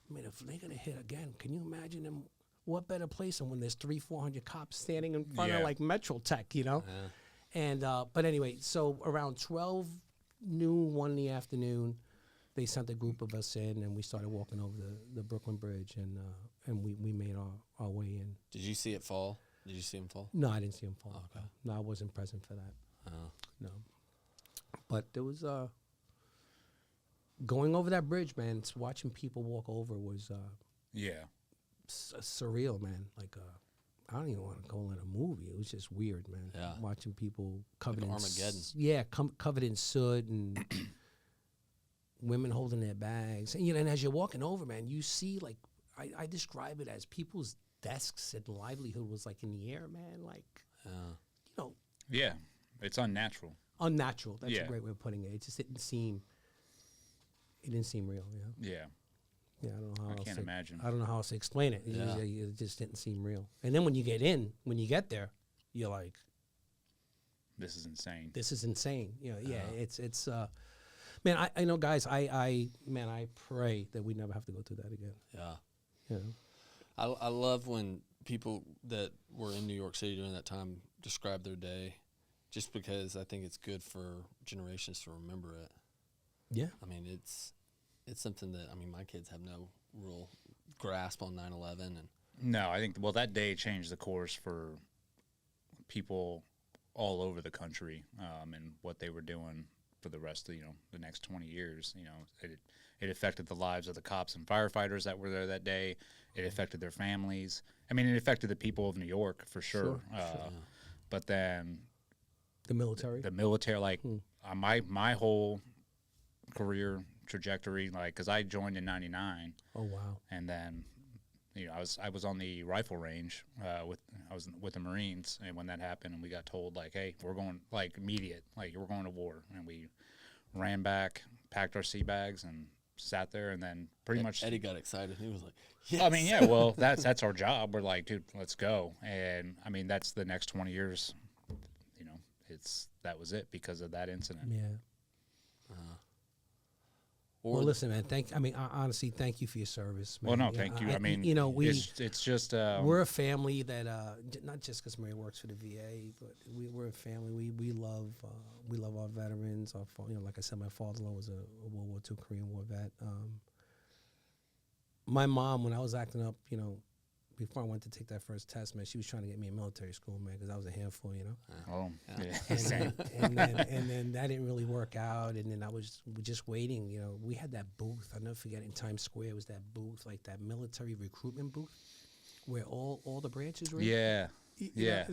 man, if they're gonna hit again, can you imagine them? What better place than when there's 300-400 cops standing in front of Metrotech, Yeah. And but anyway, so around 12 noon, 1 in the afternoon, they sent a group of us in, and we started walking over the Brooklyn Bridge, and we made our way in. Did you see it fall? Did you see him fall? No, I didn't see him fall. Oh, okay. No, I wasn't present for that. Oh. No. But there was going over that bridge, man. Watching people walk over was surreal, man. I don't even want to call it a movie. It was just weird, man. Yeah. Watching people covered in Armageddon. covered in soot and women holding their bags. And as you're walking over, man, you see I describe it as people's desks and livelihood was in the air, man. Yeah, it's unnatural. Unnatural. That's Yeah. a great way of putting it. It just didn't seem real, Yeah, Yeah, I don't know how I can't imagine. I don't know how else to explain it. Yeah. It just didn't seem real. And then when you get there, you're like, This is insane. this is insane. It's man, I know, guys, I pray that we never have to go through that again. Yeah. I love when people that were in New York City during that time describe their day, just because I think it's good for generations to remember it. Yeah. I mean, it's something that, my kids have no real grasp on 9/11. And No, I think, that day changed the course for people all over the country, and what they were doing for the rest of, the next 20 years. It affected the lives of the cops and firefighters that were there that day. It affected their families. It affected the people of New York for sure. But then The military. the military, my whole career trajectory, like, because I joined in '99, Oh wow. and then I was on the rifle range I was with the Marines, and when that happened, and we got told like, hey, we're going like immediate, like we're going to war, and we ran back, packed our sea bags, and sat there, and then pretty much Eddie got excited. He was like, yes. I mean, yeah, well, that's our job. We're like, dude, let's go. And I mean, that's the next 20 years. That was it because of that incident. Yeah. Well, listen, man. Honestly, thank you for your service, man. Well, no, Yeah, thank you. I mean, it's just we're a family that not just because Maria works for the VA, but we're a family. We love our veterans. Like I said, my father-in-law was a World War II Korean War vet. My mom, when I was acting up, before I went to take that first test, man, she was trying to get me in military school, man, because I was a handful, Oh, yeah. And then that didn't really work out, and then I was just waiting. We had that booth. I'll never forget, in Times Square. It was that booth, like that military recruitment booth, where all the branches were. Yeah, Yeah.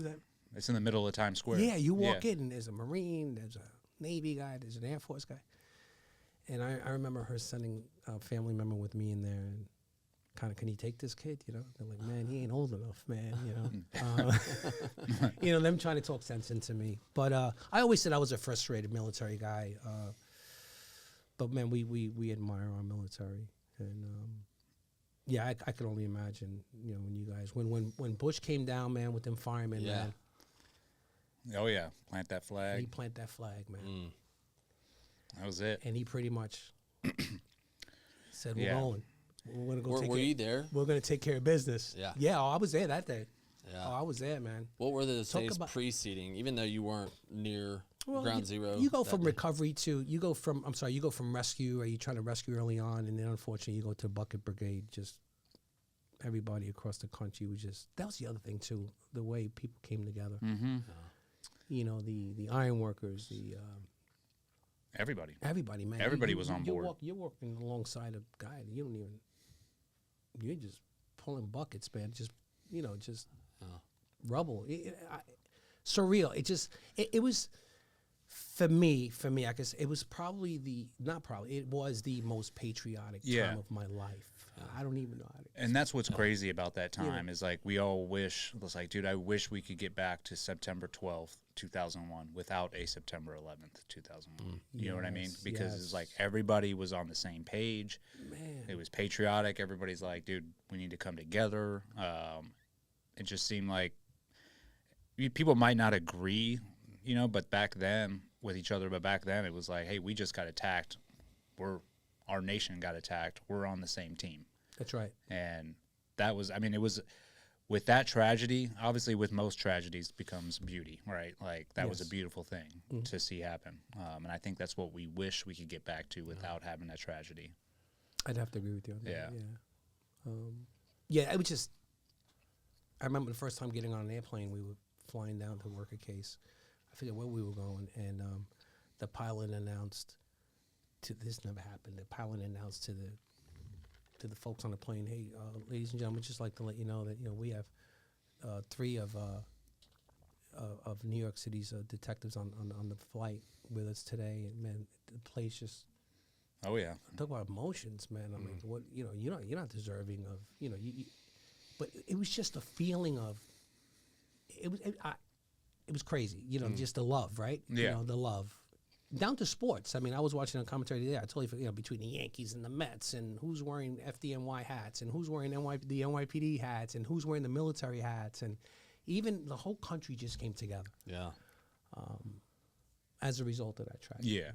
It's in the middle of Times Square. Yeah, you walk in, and there's a Marine, there's a Navy guy, there's an Air Force guy, and I remember her sending a family member with me in there, and kind of, can you take this kid? They're like, man, he ain't old enough, man. Them trying to talk sense into me. But I always said I was a frustrated military guy. But man, we admire our military, and I could only imagine, when you guys, when Bush came down, man, with them firemen, man. Oh yeah, plant that flag. He planted that flag, man. That was it. And he pretty much said, "We're going. We're gonna go. Were you there? We're gonna take care of business." Yeah. Yeah. I was there that day. Yeah. I was there, man. What were the days preceding, even though you weren't near ground zero? You go from recovery you go from rescue, or you trying to rescue early on, and then unfortunately you go to bucket brigade. Just everybody across the country that was the other thing too, the way people came together. Mm-hmm. The iron workers, Everybody, man. Everybody was on board. You're working alongside a guy that you're just pulling buckets, man. Just rubble. Surreal. It was, for me, I guess it was probably it was the most patriotic time of my life. I don't even know how to. And that's what's crazy about that time is like we all wish, it's like, dude, I wish we could get back to September 12th, 2001 without a September 11th, 2001. You know what I mean? Because it's like everybody was on the same page. Man. It was patriotic. Everybody's like, dude, we need to come together. It just seemed like people might not agree, but back then with each other. But back then it was like, hey, we just got attacked. Our nation got attacked. We're on the same team. That's right. And that was, it was with that tragedy, obviously with most tragedies becomes beauty, right? Like that was a beautiful thing to see happen. And I think that's what we wish we could get back to without having that tragedy. I'd have to agree with you on that. Yeah. It was just, I remember the first time getting on an airplane, we were flying down to work a case. I forget where we were going, and the pilot announced, this never happened, the pilot announced to the folks on the plane, hey, ladies and gentlemen, just like to let you know that we have 3 of New York City's detectives on the flight with us today, and man, the place just. Oh yeah. Talk about emotions, man. I mean, what you're not deserving of, but it was just a feeling of, it was crazy, just the love, right? Yeah. The love. Down to sports. I mean, I was watching a commentary today. I totally forget, between the Yankees and the Mets, and who's wearing FDNY hats, and who's wearing the NYPD hats, and who's wearing the military hats, and even the whole country just came together. Yeah. As a result of that tragedy. Yeah.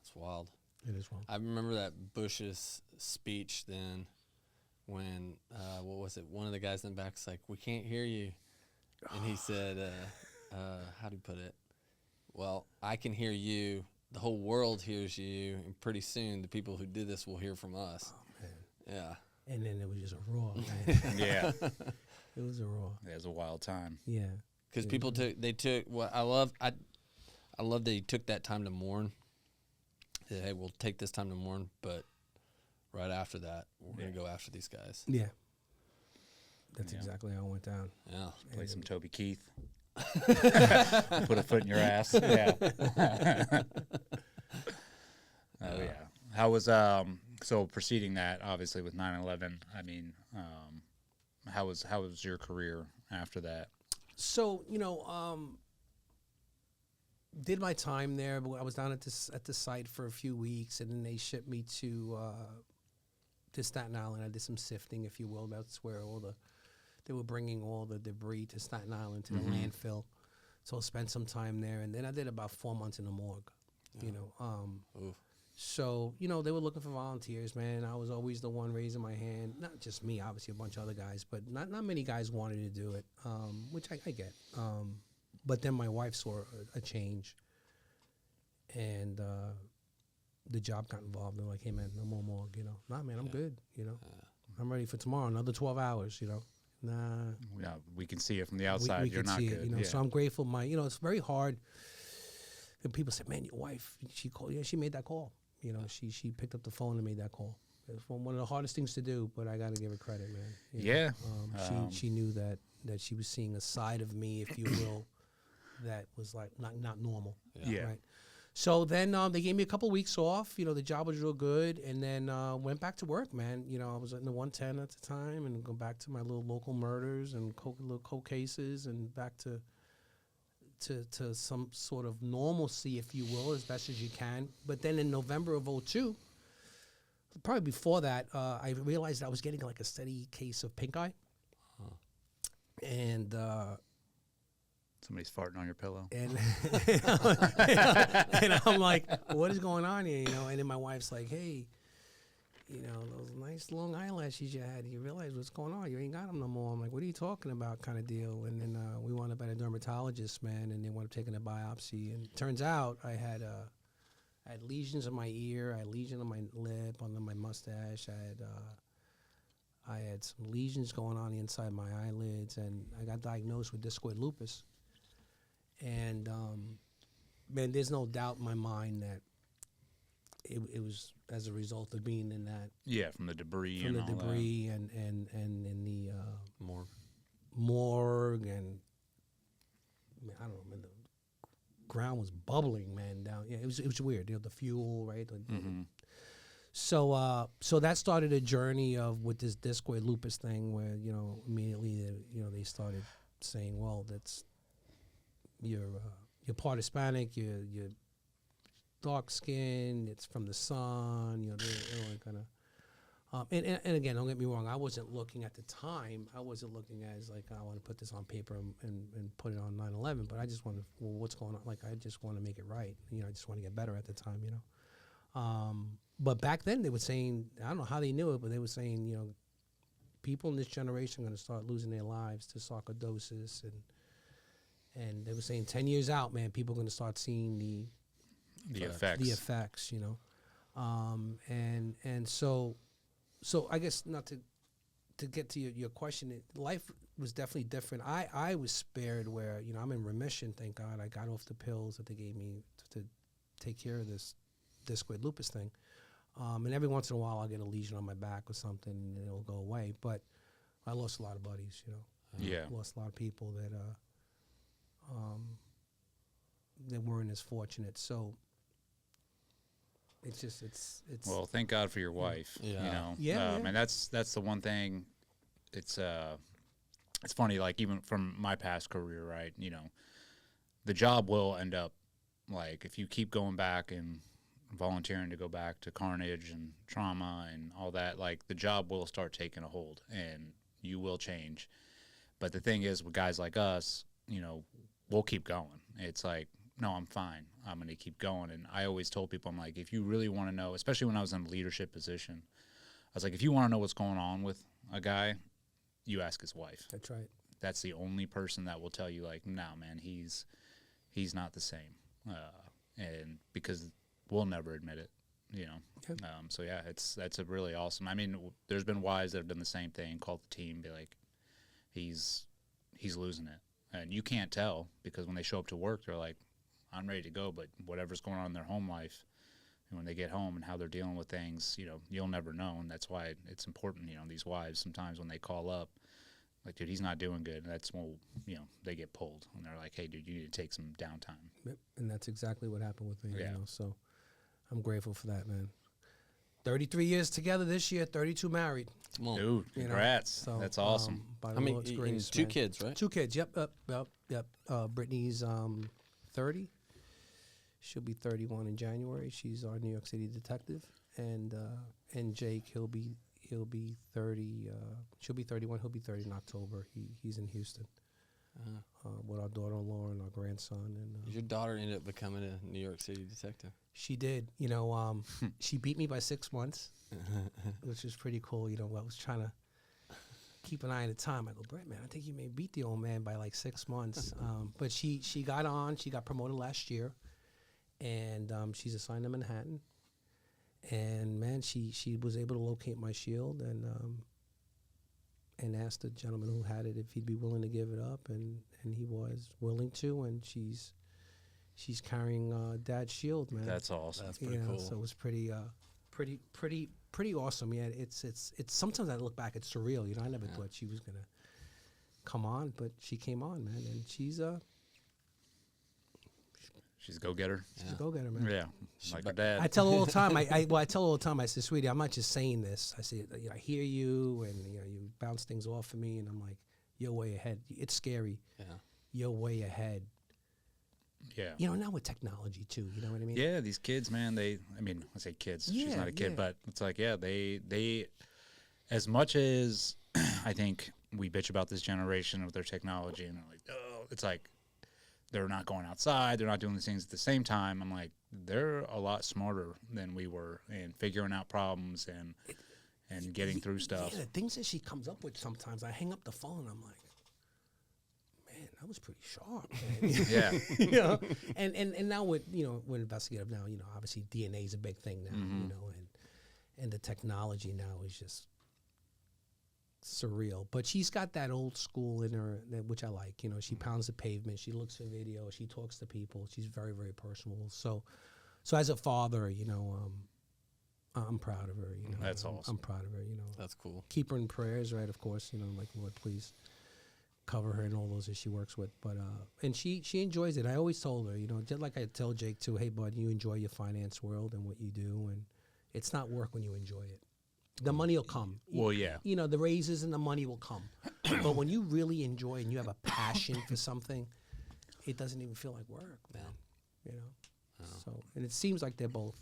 That's wild. It is wild. I remember that Bush's speech then when, what was it? One of the guys in the back's like, we can't hear you. And he said, how do you put it? Well, I can hear you. The whole world hears you. And pretty soon the people who did this will hear from us. Oh, man. Yeah. And then it was just a raw, man. Yeah. It was a raw. It was a wild time. Yeah. Because people took what I love that he took that time to mourn. Said, hey, we'll take this time to mourn, but right after that, we're going to go after these guys. Yeah. That's exactly how it went down. Yeah. Play some Toby Keith. Put a foot in your ass. Yeah. Oh yeah. How was so preceding that? Obviously with 9/11. I mean, how was your career after that? So did my time there, but I was down at the site for a few weeks, and then they shipped me to Staten Island. I did some sifting, if you will. That's where they were bringing all the debris to Staten Island to the landfill. So I spent some time there, and then I did about 4 months in the morgue. Oof. So they were looking for volunteers, man. I was always the one raising my hand. Not just me, obviously a bunch of other guys, but not many guys wanted to do it, which I get. But then my wife saw a change, and the job got involved. They're like, "Hey, man, no more morgue." Nah, man, I'm good. I'm ready for tomorrow. Another 12 hours. Nah. Yeah, we can see it from the outside. We You're can not see good. it. So I'm grateful. It's very hard. And people say, "Man, your wife, she called." Yeah, she made that call. She picked up the phone and made that call. It's one of the hardest things to do, but I got to give her credit, man. Yeah. She knew that she was seeing a side of me, if you will, that was like not normal. Yeah. Right. So then they gave me a couple weeks off. The job was real good, and then went back to work, man. I was in the 110 at the time, and go back to my little local murders and little cold cases, and back to some sort of normalcy, if you will, as best as you can. But then in November of 2002, probably before that, I realized I was getting like a steady case of pink eye. And Somebody's farting on your pillow. and and I'm like, what is going on here? And then my wife's like, hey, those nice long eyelashes you had, you realize what's going on? You ain't got them no more. I'm like, what are you talking about, kind of deal? And then we wound up at a dermatologist, man, and they wound up taking a biopsy. And it turns out I had lesions in my ear, I had lesions on my lip, under my mustache. I had some lesions going on inside my eyelids, and I got diagnosed with discoid lupus. And man, there's no doubt in my mind that it was as a result of being in that. Yeah, from the debris. From and the all debris and in the Morgue. morgue, and I don't know, man, the ground was bubbling, man, down. Yeah, it was weird. The fuel, right? So that started a journey with this discoid lupus thing, where immediately they started saying, well, that's you're part Hispanic, you're dark skin, it's from the sun, they're kind of. And again, don't get me wrong, I wasn't looking at the time. I wasn't looking as like, I want to put this on paper and put it on 9/11. But I just wanted, well, what's going on? Like, I just want to make it right. I just want to get better at the time. But back then they were saying, I don't know how they knew it, but they were saying, people in this generation are going to start losing their lives to sarcoidosis, and they were saying 10 years out, man, people are going to start seeing the effects. The effects, and so I guess not to get to your question, life was definitely different. I was spared where, I'm in remission, thank God. I got off the pills that they gave me to take care of this discoid lupus thing. And every once in a while I'll get a lesion on my back or something and it'll go away. But I lost a lot of buddies, Yeah. Lost a lot of people that weren't as fortunate. So it's just it's Well, thank God for your wife. Yeah. Yeah. And that's the one thing. It's funny, like even from my past career, right? The job will end up, like, if you keep going back and volunteering to go back to carnage and trauma and all that, like, the job will start taking a hold and you will change. But the thing is, with guys like us, we'll keep going. It's like, no, I'm fine. I'm going to keep going. And I always told people, I'm like, if you really want to know, especially when I was in a leadership position, I was like, if you want to know what's going on with a guy, you ask his wife. That's right. That's the only person that will tell you, like, no, man, he's not the same. And because we'll never admit it, Okay. So yeah, that's a really awesome. I mean, there's been wives that have done the same thing, called the team, be like, he's losing it. And you can't tell, because when they show up to work, they're like, I'm ready to go. But whatever's going on in their home life, and when they get home and how they're dealing with things, you'll never know. And that's why it's important, these wives, sometimes when they call up, like, dude, he's not doing good. And that's when, they get pulled. And they're like, hey, dude, you need to take some downtime. Yep. And that's exactly what happened with me. Yeah. So I'm grateful for that, man. 33 years together this year, 32 married. Come on. Dude, congrats. So, That's awesome. By I the mean, Lord's and grace, two man. kids, right? 2 kids. Yep. Brittany's 30. She'll be 31 in January. She's our New York City detective, and Jake, he'll be 30. She'll be 31. He'll be 30 in October. He's in Houston with our daughter-in-law and our grandson. And Your daughter ended up becoming a New York City detective. she did. She beat me by 6 months, which was pretty cool. I was trying to keep an eye on the time. I go, Brett, man, I think you may beat the old man by like 6 months. But she got on. She got promoted last year, and she's assigned to Manhattan. And man, she was able to locate my shield and asked the gentleman who had it if he'd be willing to give it up, and he was willing to. And she's carrying Dad's shield, man. That's awesome. That's pretty cool. So it was pretty awesome. Yeah, it's sometimes I look back, it's surreal. I never thought she was gonna come on, but she came on, man, and she's a go-getter. a go-getter, man. Yeah, like her dad. I tell her all the time. I tell her all the time. I say, sweetie, I'm not just saying this. I say, I hear you, and you bounce things off of me, and I'm like, you're way ahead. It's scary. Yeah. You're way ahead. Yeah. Now with technology too. You know what I mean? Yeah, these kids, man, I say kids. She's Yeah, not a kid, yeah. but it's like, yeah, they as much as I think we bitch about this generation with their technology and they're like, oh, it's like they're not going outside, they're not doing these things at the same time. I'm like, they're a lot smarter than we were in figuring out problems and getting through stuff. Yeah, the things that she comes up with sometimes, I hang up the phone. I'm like, man, that was pretty sharp. Man. Yeah. And now we're investigative now. Obviously DNA is a big thing now. Mm-hmm. And the technology now is just surreal. But she's got that old school in her, which I like. She pounds the pavement. She looks for video. She talks to people. She's very, very personable. So as a father, I'm proud of her. That's awesome. I'm proud of her. That's cool. Keep her in prayers, right? Of course, like, Lord, please cover her and all those that she works with. But and she enjoys it. I always told her, just like I tell Jake too, hey bud, you enjoy your finance world and what you do, and it's not work when you enjoy it. The money will come. Well, yeah. The raises and the money will come. But when you really enjoy and you have a passion for something, it doesn't even feel like work, man. So, and it seems like they're both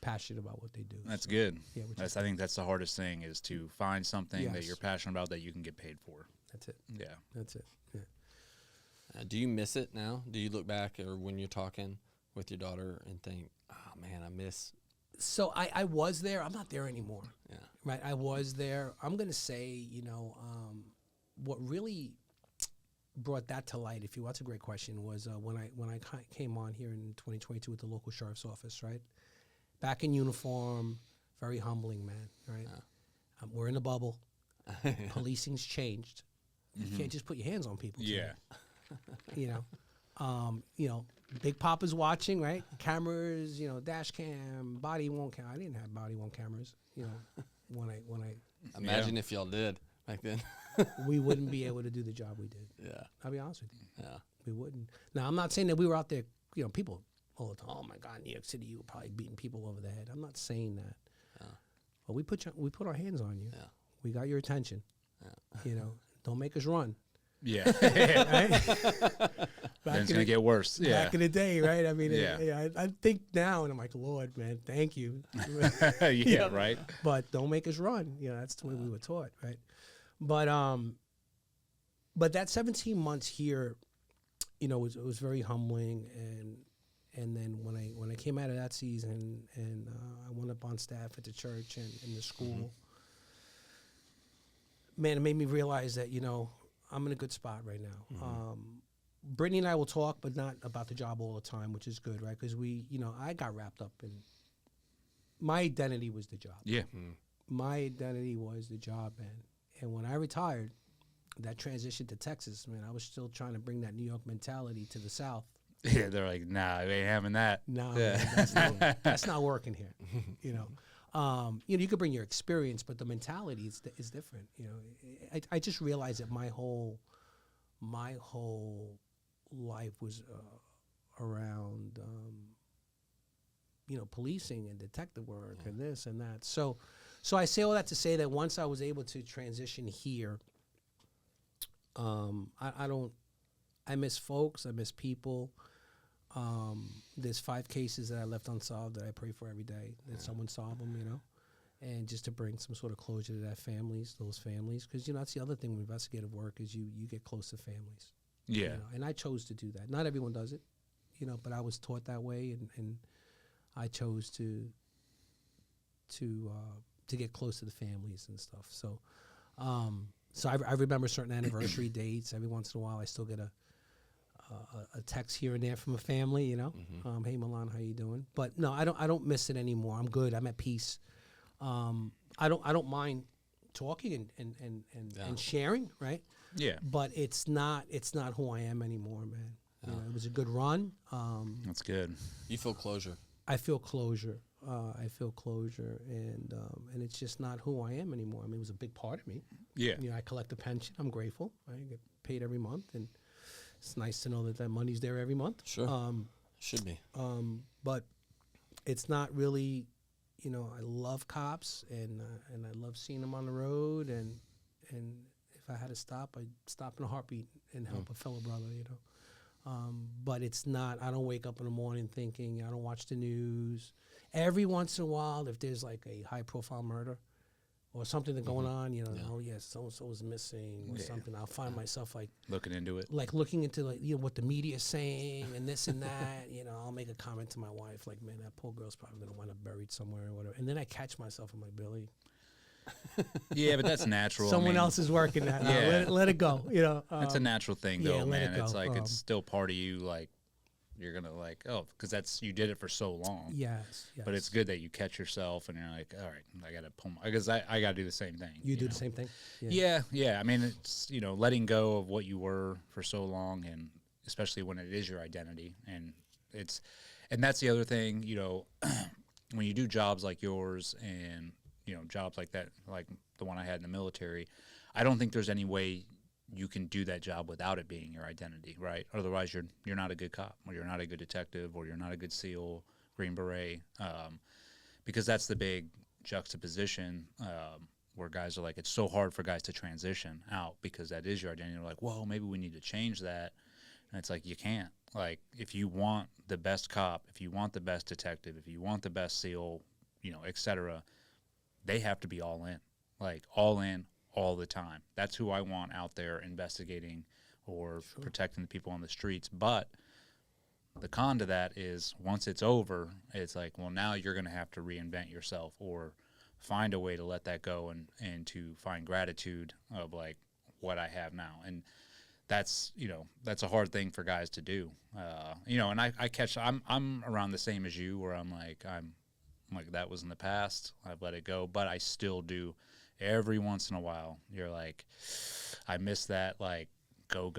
passionate about what they do. That's good. Yeah, I think that's the hardest thing is to find something that Yes. you're passionate about that you can get paid for. That's it. Yeah. That's it. Yeah. Do you miss it now? Do you look back or when you're talking with your daughter and think, oh man, I miss. So I was there. I'm not there anymore. Yeah. Right. I was there. I'm going to say, what really brought that to light, if you, that's a great question, was when I came on here in 2022 with the local sheriff's office, right? Back in uniform, very humbling, man, right? We're in a bubble. Policing's changed. You can't just put your hands on people. Yeah. Big Papa's watching, right? Cameras, dash cam, body worn cam. I didn't have body worn cameras, when I Imagine if y'all did back then. we wouldn't be able to do the job we did. Yeah. I'll be honest with you. Yeah. We wouldn't. Now, I'm not saying that we were out there, people all the time, oh my God, New York City, you were probably beating people over the head. I'm not saying that. But we put our hands on you. Yeah. We got your attention. Don't make us run. Yeah. Right? Then it's going to get worse. Yeah. Back in the day, right? I mean, Yeah. I think now, and I'm like, Lord, man, thank you. Yeah, right. But don't make us run. That's the way we were taught, right? But that 17 months here, it was very humbling, and then when I came out of that season and I went up on staff at the church and in the school, man, it made me realize that I'm in a good spot right now. Brittany and I will talk, but not about the job all the time, which is good, right? Because I got wrapped up in my identity was the job. Yeah. My identity was the job, man. And when I retired, that transition to Texas, man, I was still trying to bring that New York mentality to the South. Yeah, they're like, nah, we ain't having that. No, Yeah. man, that's not working here. You could bring your experience, but the mentality is different. I just realized that my whole life was around policing and detective work and this and that. So I say all that to say that once I was able to transition here, I miss folks, I miss people. There's 5 cases that I left unsolved that I pray for every day that someone solve them, and just to bring some sort of closure to those families, because that's the other thing with investigative work is you get close to families. Yeah. And I chose to do that. Not everyone does it, but I was taught that way, and I chose to get close to the families and stuff. So, I remember certain anniversary dates. Every once in a while, I still get a text here and there from a family, hey Milan, how you doing? But no, I don't miss it anymore. I'm good. I'm at peace. I don't mind talking and sharing, right? Yeah. But it's not who I am anymore, man. It was a good run. That's good. You feel closure. I feel closure. And it's just not who I am anymore. I mean, it was a big part of me. Yeah. I collect a pension. I'm grateful. I get paid every month, and it's nice to know that money's there every month. Sure. Should be. But it's not really, I love cops and I love seeing them on the road, and if I had to stop, I'd stop in a heartbeat and help a fellow brother, But it's not, I don't wake up in the morning thinking, I don't watch the news. Every once in a while, if there's like a high profile murder or something that's going on, oh yes, so-and-so was missing or something, I'll find myself like looking into it. Like looking into what the media's saying and this and that, I'll make a comment to my wife like, man, that poor girl's probably going to wind up buried somewhere or whatever. And then I catch myself, I'm like, Billy. Yeah, but that's natural. Someone else is working that. Yeah. Let it go. That's a natural thing, though, man. It It's go. like it's still part of you. Like you're gonna because you did it for so long. Yes. But it's good that you catch yourself and you're like, all right, I gotta pull because I gotta do the same thing. You do the same thing. Yeah. I mean, it's letting go of what you were for so long, and especially when it is your identity, and that's the other thing. When you do jobs like yours and jobs like that, like the one I had in the military, I don't think there's any way you can do that job without it being your identity, right? Otherwise, you're not a good cop, or you're not a good detective, or you're not a good SEAL, Green Beret, because that's the big juxtaposition where guys are like, it's so hard for guys to transition out because that is your identity. They're like, whoa, maybe we need to change that, and it's like you can't. Like, if you want the best cop, if you want the best detective, if you want the best SEAL, et cetera, they have to be all in, like all in all the time. That's who I want out there investigating or protecting the people on the streets. But the con to that is once it's over, it's like, well, now you're going to have to reinvent yourself or find a way to let that go and to find gratitude of like what I have now. And that's a hard thing for guys to do. And I'm around the same as you where I'm like, that was in the past. I've let it go, but I still do. Every once in a while, you're like, I miss that. Like, go.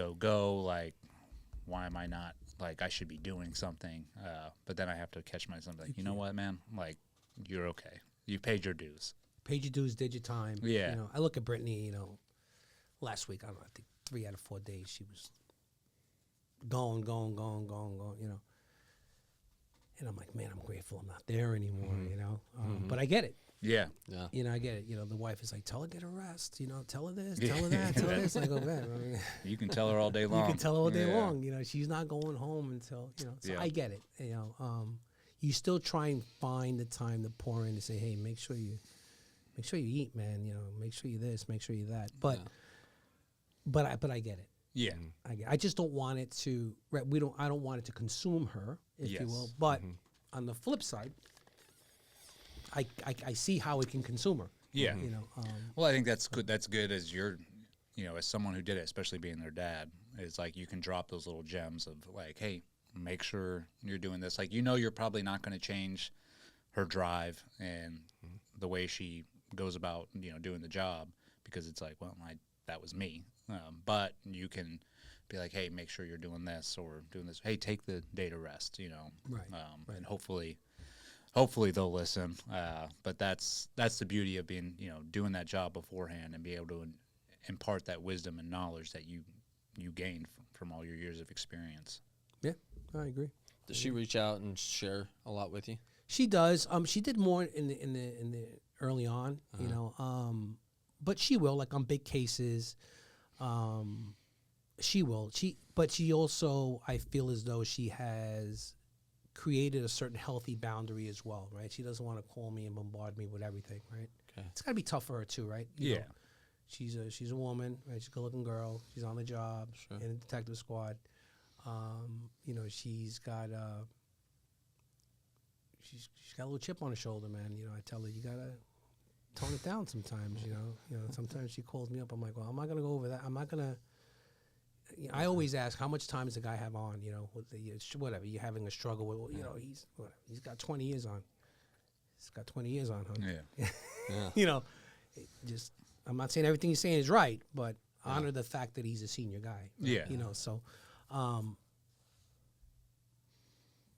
Like, why am I not? Like, I should be doing something. But then I have to catch myself. Like, you know what, man? Like, you're okay. You paid your dues. Paid your dues, did your time. Yeah. I look at Brittany. Last week, I don't know. I think 3 out of 4 days she was going. And I'm like, man, I'm grateful I'm not there anymore, But I get it. Yeah. I get it. The wife is like, tell her get a rest. Tell her this, tell her that, tell her this. And I go, man. You can tell her all day long. You can tell her all day long. She's not going home until, So I get it. You still try and find the time to pour in and say, hey, make sure you eat, man. Make sure you this, make sure you that. But I get it. Yeah. I just don't want it to. I don't want it to consume her, if you will. But on the flip side, I see how it can consume her. Yeah. Well, I think that's good. That's good as you're, as someone who did it, especially being their dad, is like you can drop those little gems of like, hey, make sure you're doing this. Like, you're probably not going to change her drive and the way she goes about, doing the job because it's like, well, that was me. But you can be like, hey, make sure you're doing this or doing this. Hey, take the day to rest, Right. And hopefully hopefully they'll listen. But that's the beauty of being, doing that job beforehand and be able to impart that wisdom and knowledge that you gained from all your years of experience. Yeah, I agree. Does she reach out and share a lot with you? She does. She did more in the early on, but she will, like on big cases. She will. But she also, I feel as though she has created a certain healthy boundary as well, right? She doesn't want to call me and bombard me with everything, right? Okay. It's got to be tough for her too, right? You know, she's a woman, right? She's a good-looking girl. She's on the job in a detective squad. She's got she's got a little chip on her shoulder, man. I tell her you gotta tone it down sometimes. Sometimes she calls me up. I'm like, well, I'm not gonna go over that. I'm not gonna. I always ask, how much time does the guy have on? With whatever you're having a struggle with. He's got 20 years on. He's got 20 years on, huh? Yeah. Just I'm not saying everything he's saying is right, but honor the fact that he's a senior guy. Yeah. So.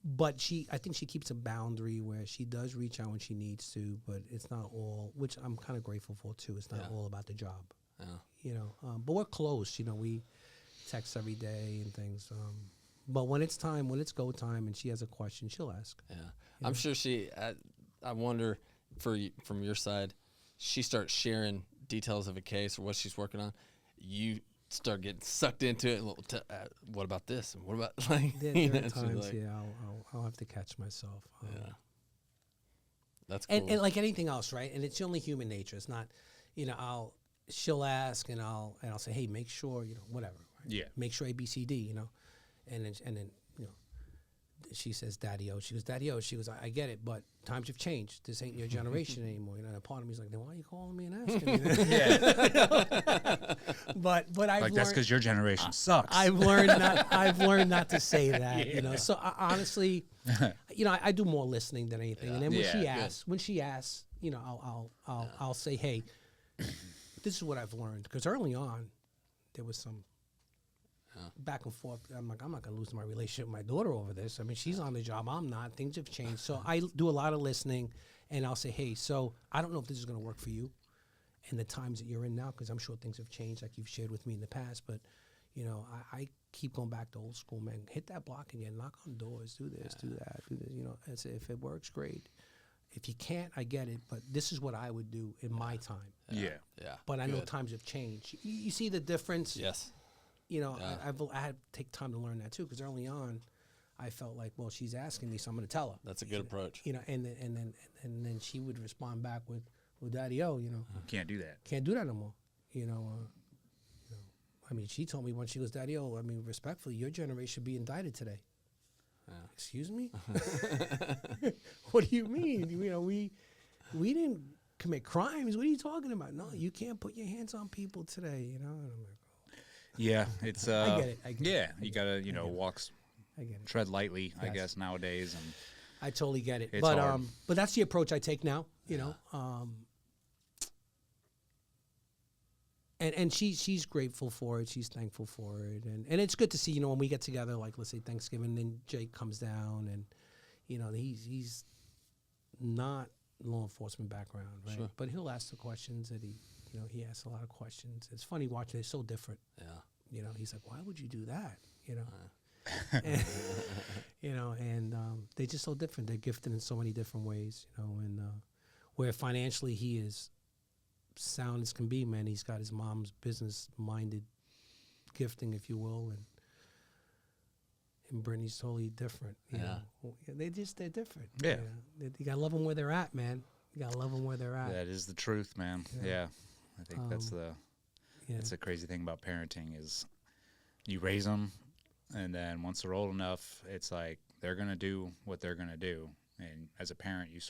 But I think she keeps a boundary where she does reach out when she needs to, but it's not all, which I'm kind of grateful for too. It's not all about the job. Yeah. But we're close. We text every day and things. But when it's go time, and she has a question, she'll ask. Yeah. I'm sure she. I wonder, from your side, she starts sharing details of a case or what she's working on. You start getting sucked into it. What about this? And what about There are times, I'll have to catch myself. That's cool. And like anything else, right? And it's only human nature. It's not, she'll ask and I'll say, hey, make sure, whatever. Right? Yeah. Make sure ABCD, and then she says, Daddy-O. She goes, Daddy-O. She goes, I get it, but times have changed. This ain't your generation anymore. And a part of me is like, then why are you calling me and asking me that? But I've learned, that's because your generation sucks. I've learned not to say that. So honestly, I do more listening than anything. And then when she asks, I'll say, hey, this is what I've learned, because early on there was some back and forth. I'm like, I'm not going to lose my relationship with my daughter over this. I mean, she's on the job. I'm not. Things have changed. So I do a lot of listening, and I'll say, hey, so I don't know if this is going to work for you in the times that you're in now, because I'm sure things have changed like you've shared with me in the past. But, I keep going back to old school, man. Hit that block again. Knock on doors. Do this, do that. Do this. If it works, great. If you can't, I get it. But this is what I would do in my time. Yeah. But I know times have changed. You see the difference? Yes. I had to take time to learn that too, because early on, I felt like, well, she's asking me, so I'm going to tell her. That's a good approach. And then she would respond back with Daddy-O. Can't do that. Can't do that no more. I mean, she told me when she was Daddy-O, I mean, respectfully, your generation should be indicted today. Excuse me? What do you mean? We didn't commit crimes. What are you talking about? No, you can't put your hands on people today. And I'm like, yeah, it's I get it. You gotta tread lightly, I guess, nowadays, and I totally get it. It's But hard. but that's the approach I take now. And she's grateful for it. She's thankful for it, and it's good to see. When we get together, like let's say Thanksgiving, then Jake comes down, and he's not law enforcement background, right? Sure. But he'll ask the questions that he asks a lot of questions. It's funny watching. It's so different. Yeah. He's like, why would you do that? And they're just so different. They're gifted in so many different ways, and where financially he is sound as can be, man. He's got his mom's business-minded gifting, if you will, and Brittany's totally different. You know? They're different. Yeah. You gotta love them where they're at, man. You gotta love them where they're at. that is the truth, man. Yeah. I think that's Yeah. the crazy thing about parenting is you raise them, and then once they're old enough, it's like they're gonna do what they're gonna do. And as a parent, you're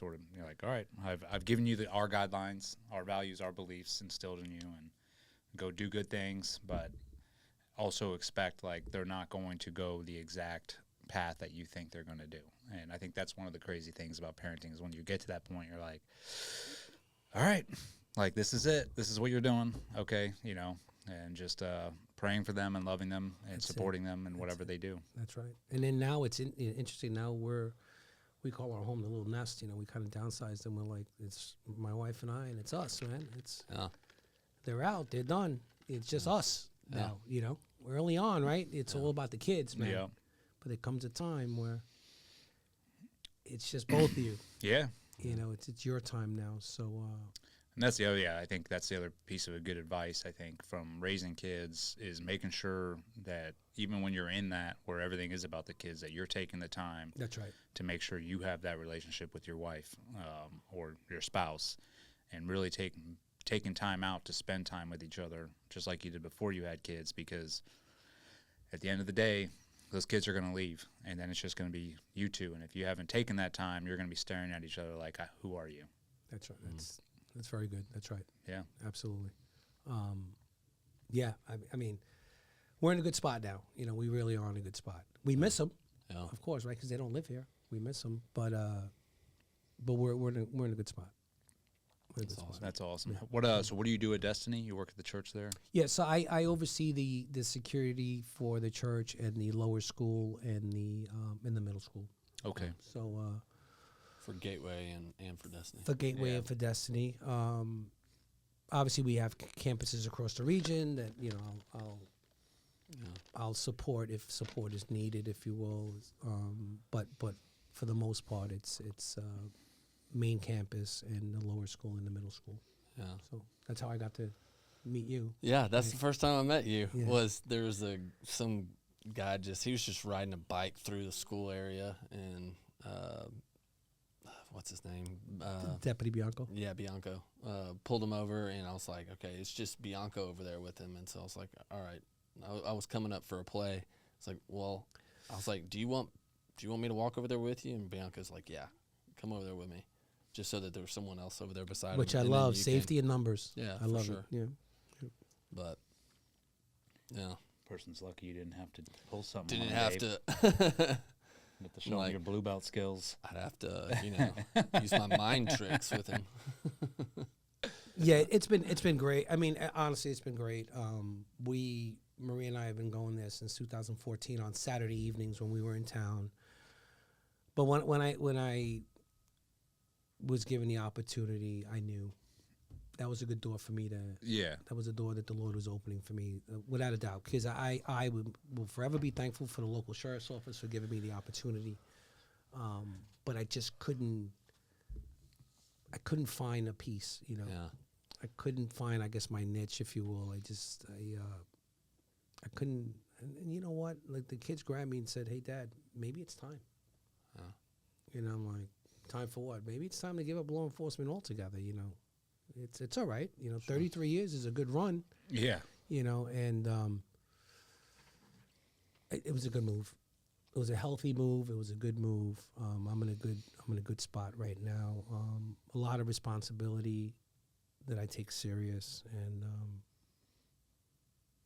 like, all right, I've given you our guidelines, our values, our beliefs instilled in you, and go do good things, but also expect like they're not going to go the exact path that you think they're going to do. And I think that's one of the crazy things about parenting is when you get to that point, you're like, all right, like this is it. This is what you're doing. Okay. And just praying for them and loving them and supporting them in whatever they do. That's right. And then now it's interesting. Now we're we call our home the little nest. You know, we kind of downsized and we're like, it's my wife and I, and it's us, man. It's Yeah. they're out, they're done. It's just us now. You know, we're early on, right? It's all about the kids, man. Yeah. But there comes a time where it's just both of you. Yeah. You know, it's your time now. So And that's the other, I think that's the other piece of good advice, I think, from raising kids is making sure that even when you're in that, where everything is about the kids, that you're taking the time that's right. to make sure you have that relationship with your wife or your spouse and really taking time out to spend time with each other, just like you did before you had kids, because at the end of the day, those kids are going to leave, and then it's just going to be you two. And if you haven't taken that time, you're going to be staring at each other like, who are you? That's right. That's very good. That's right. Yeah. Absolutely. Yeah, I mean, we're in a good spot now. You know, we really are in a good spot. We miss them, Yeah. of course, right? Because they don't live here. We miss them, but we're in a good spot. We're in a good spot. That's awesome. So what do you do at Destiny? You work at the church there? Yeah, so I oversee the security for the church and the lower school and the middle school. Okay. So For Gateway and for Destiny. for Gateway and for Destiny, obviously we have campuses across the region that I'll support if support is needed, if you will. But for the most part, it's main campus and the lower school and the middle school. Yeah. So that's how I got to meet you. Yeah, that's the first time I met you. Yeah. Was there was some guy he was just riding a bike through the school area and what's his name? Deputy Bianco. Yeah, Bianco. Pulled him over and I was like, okay, it's just Bianco over there with him. And so I was like, all right. I was coming up for a play. It's like, well, I was like, do you want me to walk over there with you? And Bianca's like, yeah, come over there with me, just so that there was someone else over there beside Which him. I And then love, you safety in numbers. Yeah, I for love sure. it. Yeah. But yeah, Person's lucky you didn't have to pull something. didn't on have Dave. to. You have to show him like- your blue belt skills. I'd have to, use my mind tricks with him. Yeah, it's been great. I mean, honestly, it's been great. Maria and I have been going there since 2014 on Saturday evenings when we were in town. But when I was given the opportunity, I knew that was a good door for me to. Yeah. That was a door that the Lord was opening for me, without a doubt. Because I will forever be thankful for the local sheriff's office for giving me the opportunity. But I just couldn't find a piece, Yeah. I couldn't find, I guess, my niche, if you will. I couldn't, and you know what? Like, the kids grabbed me and said, hey, Dad, maybe it's time. Yeah. I'm like, time for what? Maybe it's time to give up law enforcement altogether, It's all right. 33 years is a good run, Yeah. and it was a good move. It was a healthy move. It was a good move. I'm in a good spot right now. A lot of responsibility that I take serious, and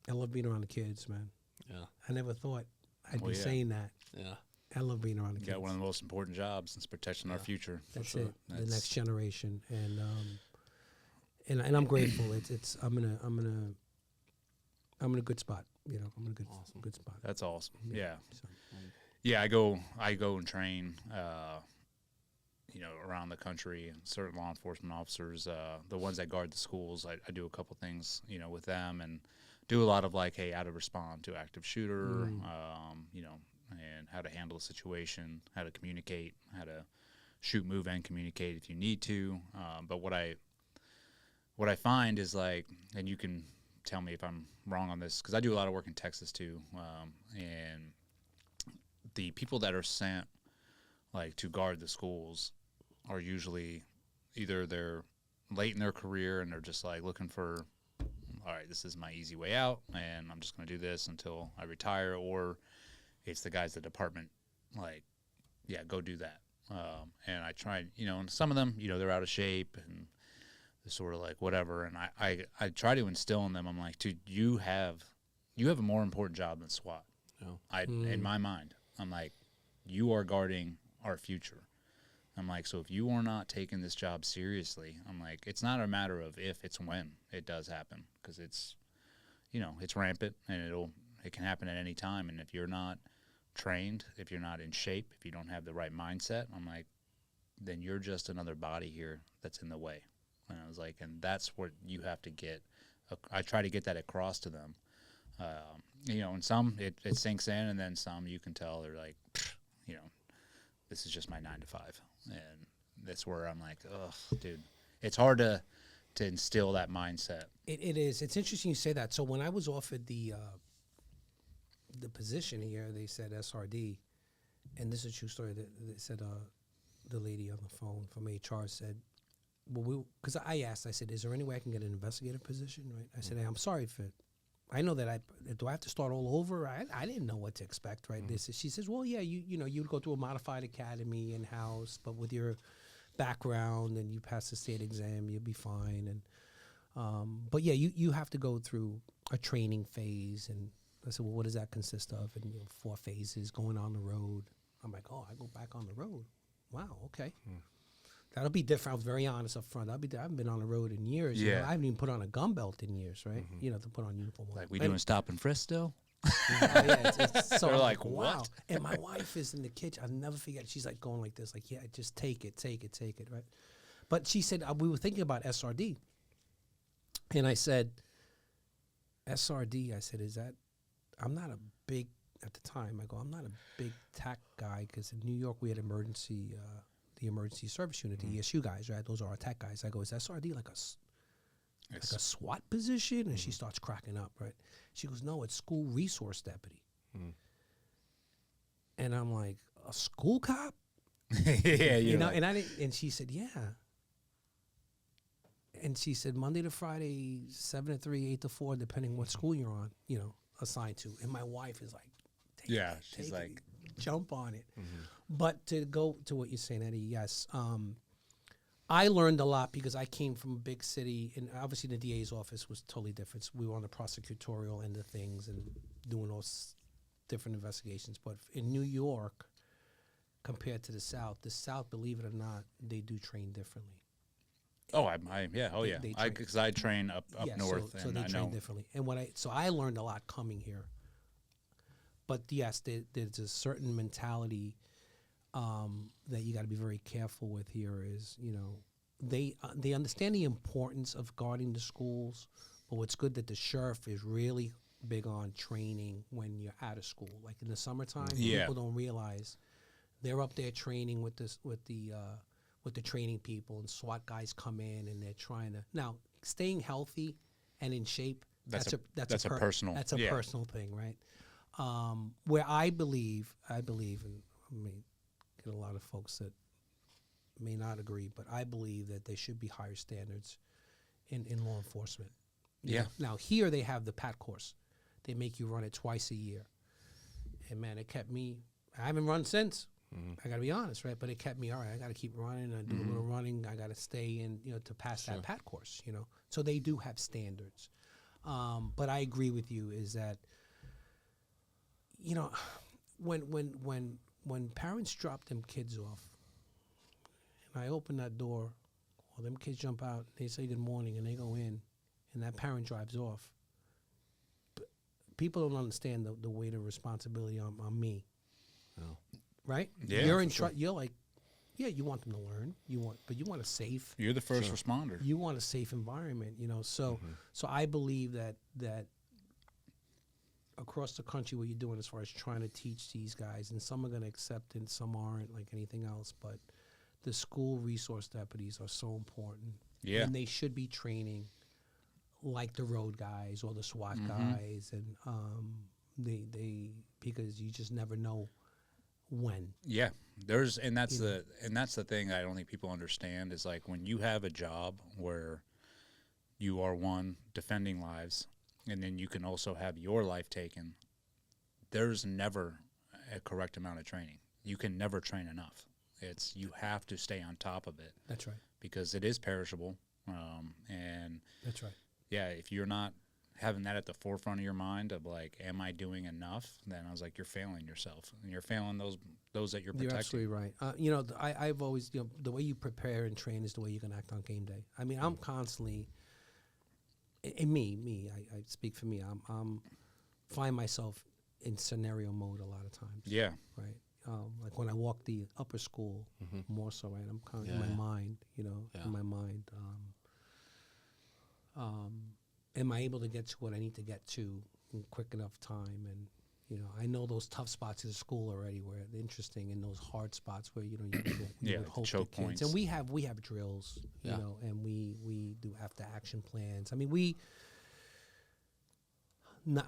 I love being around the kids, man. Yeah. I never thought I'd Well, be yeah. saying that. Yeah. I love being around the You kids. got one of the most important jobs. It's protecting our future. That's sure. it. The That's- next generation, and I'm grateful. I'm in a good spot. I'm in a good spot. That's awesome. Yeah. So, Yeah, I go and train, around the country, and certain law enforcement officers, the ones that guard the schools. I do a couple things, with them, and do a lot of how to respond to active shooter, and how to handle a situation, how to communicate, how to shoot, move, and communicate if you need to. But what I find is and you can tell me if I'm wrong on this, because I do a lot of work in Texas too, and the people that are sent to guard the schools are usually either they're late in their career and they're just looking for, all right, this is my easy way out and I'm just going to do this until I retire, or it's the guys at the department yeah, go do that. And I try, and some of them, they're out of shape and they're sort of whatever, and I try to instill in them, I'm like, dude, you have a more important job than SWAT. In my mind, I'm like, you are guarding our future. I'm like, so if you are not taking this job seriously, I'm like, it's not a matter of if, it's when it does happen, because it's, it's rampant and it can happen at any time. And if you're not trained, if you're not in shape, if you don't have the right mindset, I'm like, then you're just another body here that's in the way. And I was like, and that's what you have to get. I try to get that across to them. And some it sinks in, and then some you can tell they're like, this is just my 9 to 5. And that's where I'm like, ugh, dude, it's hard to instill that mindset. It is. It's interesting you say that. So when I was offered the position here, they said SRD, and this is a true story. They said the lady on the phone from HR said, well, because I asked, I said, is there any way I can get an investigative position? Right? I said, hey, I'm sorry if I know that do I have to start all over? I didn't know what to expect, right? She says, well, yeah, you'd go through a modified academy in-house, but with your background and you pass the state exam, you'll be fine. And but yeah, you have to go through a training phase. And I said, well, what does that consist of? And 4 phases, going on the road. I'm like, oh, I go back on the road. Wow, okay. That'll be different. I was very honest up front. I haven't been on the road in years. Yeah. I haven't even put on a gun belt in years, right? To put on uniform. Like, we doing stop and frisk still? It's so They're I'm like, wow. what? And my wife is in the kitchen. I'll never forget. She's like going like this, like, yeah, just take it, right? But she said, we were thinking about SRD. And I said, SRD, I said, is that, I'm not a big, at the time, I go, I'm not a big TAC guy, because in New York we had the emergency service unit, the ESU guys, right? Those are our TAC guys. I go, is SRD like a SWAT position? And she starts cracking up, right? She goes, no, it's school resource deputy. And I'm like, a school cop? Yeah, And she said, yeah. And she said, Monday to Friday, 7 to 3, 8 to 4, depending what school you're on, assigned to. And my wife is like, she's like, jump on it. But to go to what you're saying, Eddie, yes. I learned a lot because I came from a big city, and obviously the DA's office was totally different. So we were on the prosecutorial end of things and doing those different investigations. But in New York, compared to the South, believe it or not, they do train differently. oh, yeah. They train. Because I train up north, so and they I train know. differently. And so I learned a lot coming here. But yes, there's a certain mentality that you got to be very careful with here. Is they understand the importance of guarding the schools, but what's good that the sheriff is really big on training when you're out of school. Like in the summertime, people don't realize they're up there training with the training people, and SWAT guys come in and they're trying to now staying healthy and in shape. That's a personal thing, right? Where I believe, and I may get a lot of folks that may not agree, but I believe that there should be higher standards in law enforcement. Yeah. Now here they have the PAT course. They make you run it twice a year. And man, it kept me, I haven't run since. I got to be honest, right? But it kept me, all right, I got to keep running and do a little running. I got to stay in, to pass that PAT course, So they do have standards. But I agree with you is that, when parents drop them kids off, and I open that door, well, them kids jump out, they say good morning, and they go in, and that parent drives off. People don't understand the weight of responsibility on me. No. Right? Yeah, You're in sure. you're like, yeah, you want them to learn. But you want a safe. You're the first responder. You want a safe environment, So so I believe that across the country, what you're doing as far as trying to teach these guys, and some are going to accept it, some aren't, like anything else. But the school resource deputies are so important. Yeah. And they should be training like the road guys or the SWAT guys, and they because you just never know when. Yeah, and that's the thing I don't think people understand is like when you have a job where you are defending lives, and then you can also have your life taken. There's never a correct amount of training. You can never train enough. You have to stay on top of it. That's right. Because it is perishable, and That's right. yeah, if you're not having that at the forefront of your mind of like, am I doing enough? Then I was like, you're failing yourself, and you're failing those that you're protecting. You're absolutely right. I've always, the way you prepare and train is the way you can act on game day. I mean, I'm constantly, and I speak for me. I'm find myself in scenario mode a lot of times. Yeah. Right. Like when I walk the upper school, more so, right? I'm kind of in my mind, in my mind. Am I able to get to what I need to get to in quick enough time? And I know those tough spots in school already, where they're interesting, and those hard spots where you Yeah, would the hope choke the kids. points. And we have drills, and we do after action plans. I mean,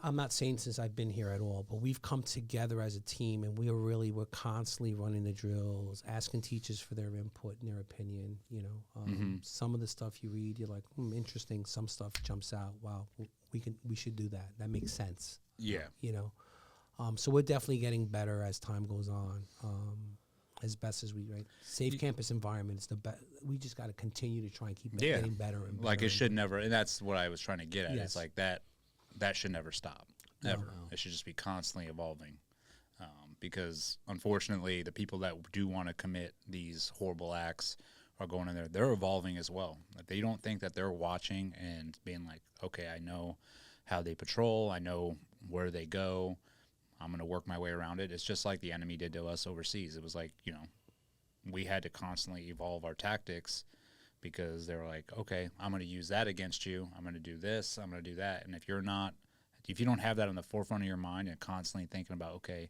I'm not saying since I've been here at all, but we've come together as a team, and we're constantly running the drills, asking teachers for their input and their opinion. Some of the stuff you read, you're like, interesting. Some stuff jumps out. Wow, we should do that. That makes sense. Yeah. So we're definitely getting better as time goes on. As best as we, right? Safe campus environment is the best. We just got to continue to try and keep getting better and better. Like it should never, and that's what I was trying to get at. Yes. It's like that should never stop, ever. No. It should just be constantly evolving, because unfortunately, the people that do want to commit these horrible acts are going in there. They're evolving as well. Like, they don't think that they're watching and being like, okay, I know how they patrol. I know where they go. I'm going to work my way around it. It's just like the enemy did to us overseas. It was like, we had to constantly evolve our tactics, because they were like, okay, I'm going to use that against you. I'm going to do this. I'm going to do that. And if you don't have that on the forefront of your mind and constantly thinking about, okay,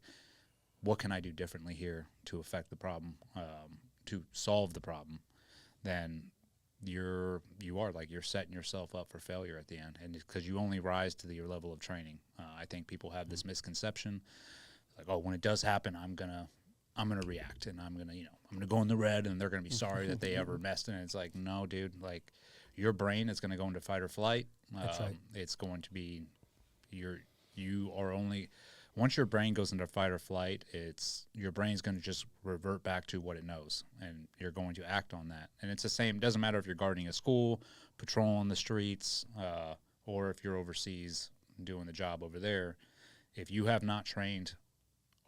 what can I do differently here to affect the problem, to solve the problem, then you're setting yourself up for failure at the end. And because you only rise to your level of training. I think people have this misconception, like, oh, when it does happen, I'm gonna react, and I'm gonna go in the red, and they're gonna be sorry that they ever messed. And it's like, no, dude, like, your brain is gonna go into fight or flight. That's right. It's going to be once your brain goes into fight or flight, your brain's going to just revert back to what it knows, and you're going to act on that. And it's the same. Doesn't matter if you're guarding a school, patrolling the streets, or if you're overseas doing the job over there. If you have not trained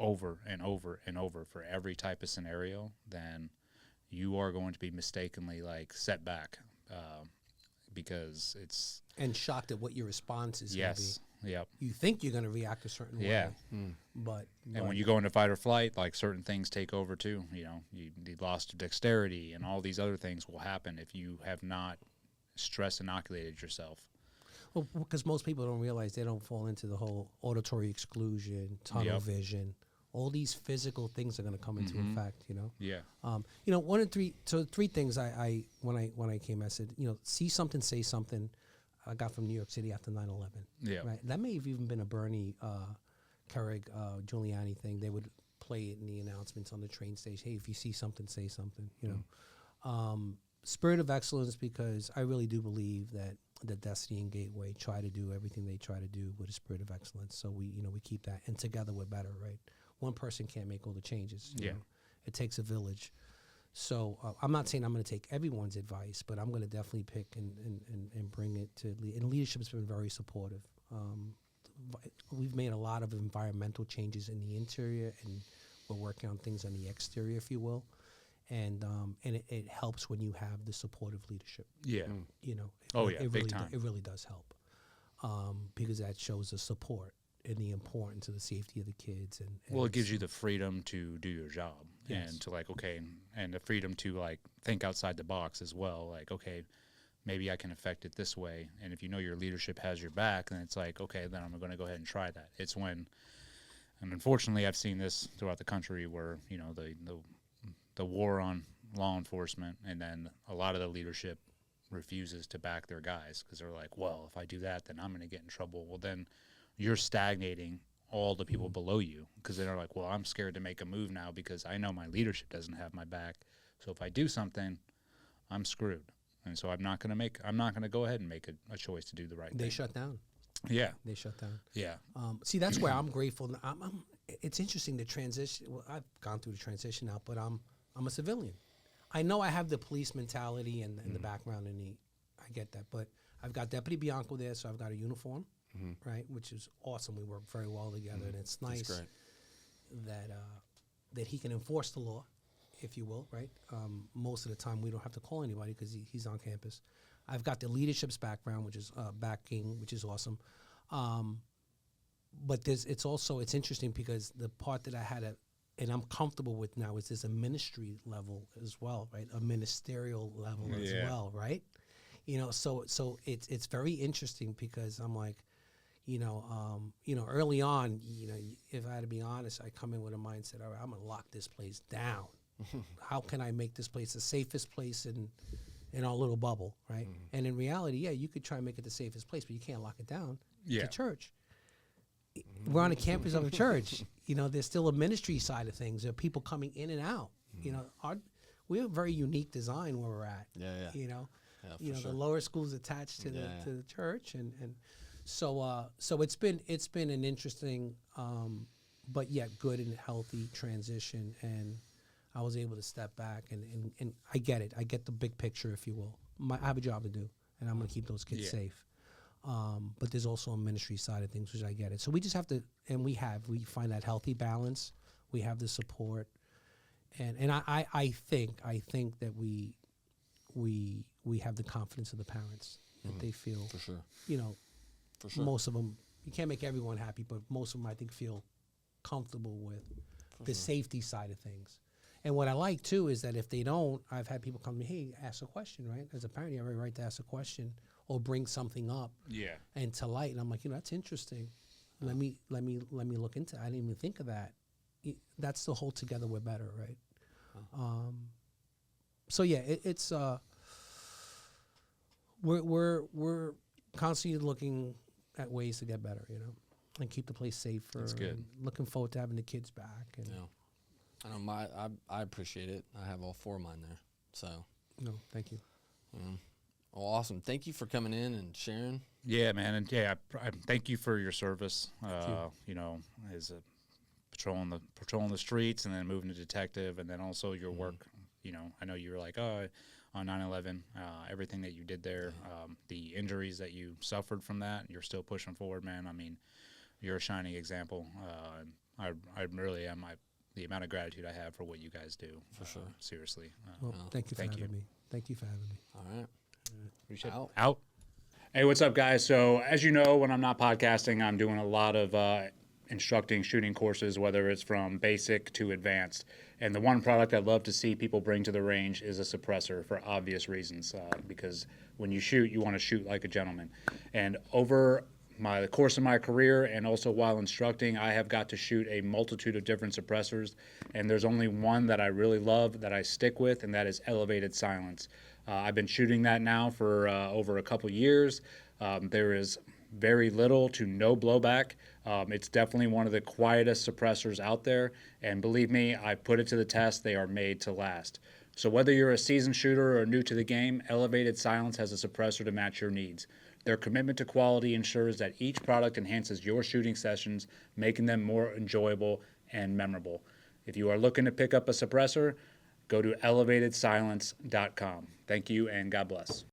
over and over and over for every type of scenario, then you are going to be mistakenly set back, because it's and shocked at what your response is. Yes. Yep. You think you're going to react a certain way. But when you go into fight or flight, certain things take over too. You lost dexterity, and all these other things will happen if you have not stress inoculated yourself. Well, because most people don't realize they don't fall into the whole auditory exclusion, tunnel vision. All these physical things are going to come into effect. Yeah. One of three. So 3 things I when I came, I said, see something, say something. I got from New York City after 9/11. Yeah. Right. That may have even been a Bernie Carrig Giuliani thing. They would play it in the announcements on the train station. Hey, if you see something, say something. Spirit of excellence, because I really do believe that the Destiny and Gateway try to do everything they try to do with a spirit of excellence. So we keep that, and together we're better, right? One person can't make all the changes. You know? It takes a village. So I'm not saying I'm going to take everyone's advice, but I'm going to definitely pick and bring it to and leadership has been very supportive. We've made a lot of environmental changes in the interior, and we're working on things on the exterior, if you will. And it helps when you have the supportive leadership. Yeah. It big time. It really does help, because that shows the support and the importance of the safety of the kids. And it gives you the freedom to do your job, and to and the freedom to think outside the box as well. Okay, maybe I can affect it this way. And if your leadership has your back, then it's okay, then I'm going to go ahead and try that. It's when, and unfortunately, I've seen this throughout the country where the war on law enforcement, and then a lot of the leadership refuses to back their guys because they're like, well, if I do that, then I'm going to get in trouble. Well, then you're stagnating all the people below you, because they're like, well, I'm scared to make a move now because I know my leadership doesn't have my back. So if I do something, I'm screwed. And so I'm not going to go ahead and make a choice to do the right thing. They shut down. Yeah. They shut down. Yeah. See, that's where I'm grateful. It's interesting the transition. Well, I've gone through the transition now, but I'm a civilian. I know I have the police mentality and the background I get that, but I've got Deputy Bianco there, so I've got a uniform, right, which is awesome. We work very well together, and it's nice that he can enforce the law, if you will, right? Most of the time, we don't have to call anybody because he's on campus. I've got the leadership's background, which is backing, which is awesome. but it's interesting because the part that I had and I'm comfortable with now is there's a ministry level as well, right? A ministerial level as well, right? So it's very interesting because I'm like, early on, if I had to be honest, I come in with a mindset, all right, I'm gonna lock this place down. How can I make this place the safest place in our little bubble, right? And in reality, yeah, you could try and make it the safest place, but you can't lock it down. Yeah. It's a church. We're on the campus of a church. There's still a ministry side of things. There are people coming in and out. We have a very unique design where we're at. Yeah. The Sure. lower school's attached to the church, and so it's been an interesting, but yet good and healthy transition. And I was able to step back and I get it. I get the big picture, if you will. I have a job to do, and I'm going to keep those kids safe. But there's also a ministry side of things, which I get it. So we just have to, and we find that healthy balance. We have the support, and I think that we have the confidence of the parents that they feel. For sure. For sure. Most of them, you can't make everyone happy, but most of them I think feel comfortable with the safety side of things. And what I like too is that if they don't, I've had people come to me, hey, ask a question, right? As a parent, you have every right to ask a question or bring something up and to light. And I'm like, that's interesting. Let me look into it. I didn't even think of that. That's the whole together we're better, right? So yeah, it's we're constantly looking at ways to get better, and keep the place safer. That's good. And looking forward to having the kids back. And I know I appreciate it. I have all 4 of mine there. So thank you. Well, awesome. Thank you for coming in and sharing. Yeah, man, and I thank you for your service. As a patrolling the streets, and then moving to detective, and then also your work. I know you were like, on 9/11, everything that you did there, the injuries that you suffered from that, you're still pushing forward, man. I mean, you're a shining example. I really am. The amount of gratitude I have for what you guys do. For sure. Seriously. Thank you for having me. Thank you for having me. All right. Appreciate it. Out. Hey, what's up, guys? So, as you know, when I'm not podcasting, I'm doing a lot of instructing shooting courses, whether it's from basic to advanced. And the one product I'd love to see people bring to the range is a suppressor for obvious reasons, because when you shoot, you want to shoot like a gentleman. And over the course of my career, and also while instructing, I have got to shoot a multitude of different suppressors, and there's only one that I really love that I stick with, and that is elevated silence. I've been shooting that now for over a couple years. There is very little to no blowback. It's definitely one of the quietest suppressors out there, and believe me, I put it to the test. They are made to last. So whether you're a seasoned shooter or new to the game, Elevated Silence has a suppressor to match your needs. Their commitment to quality ensures that each product enhances your shooting sessions, making them more enjoyable and memorable. If you are looking to pick up a suppressor, go to elevatedsilence.com. Thank you, and God bless.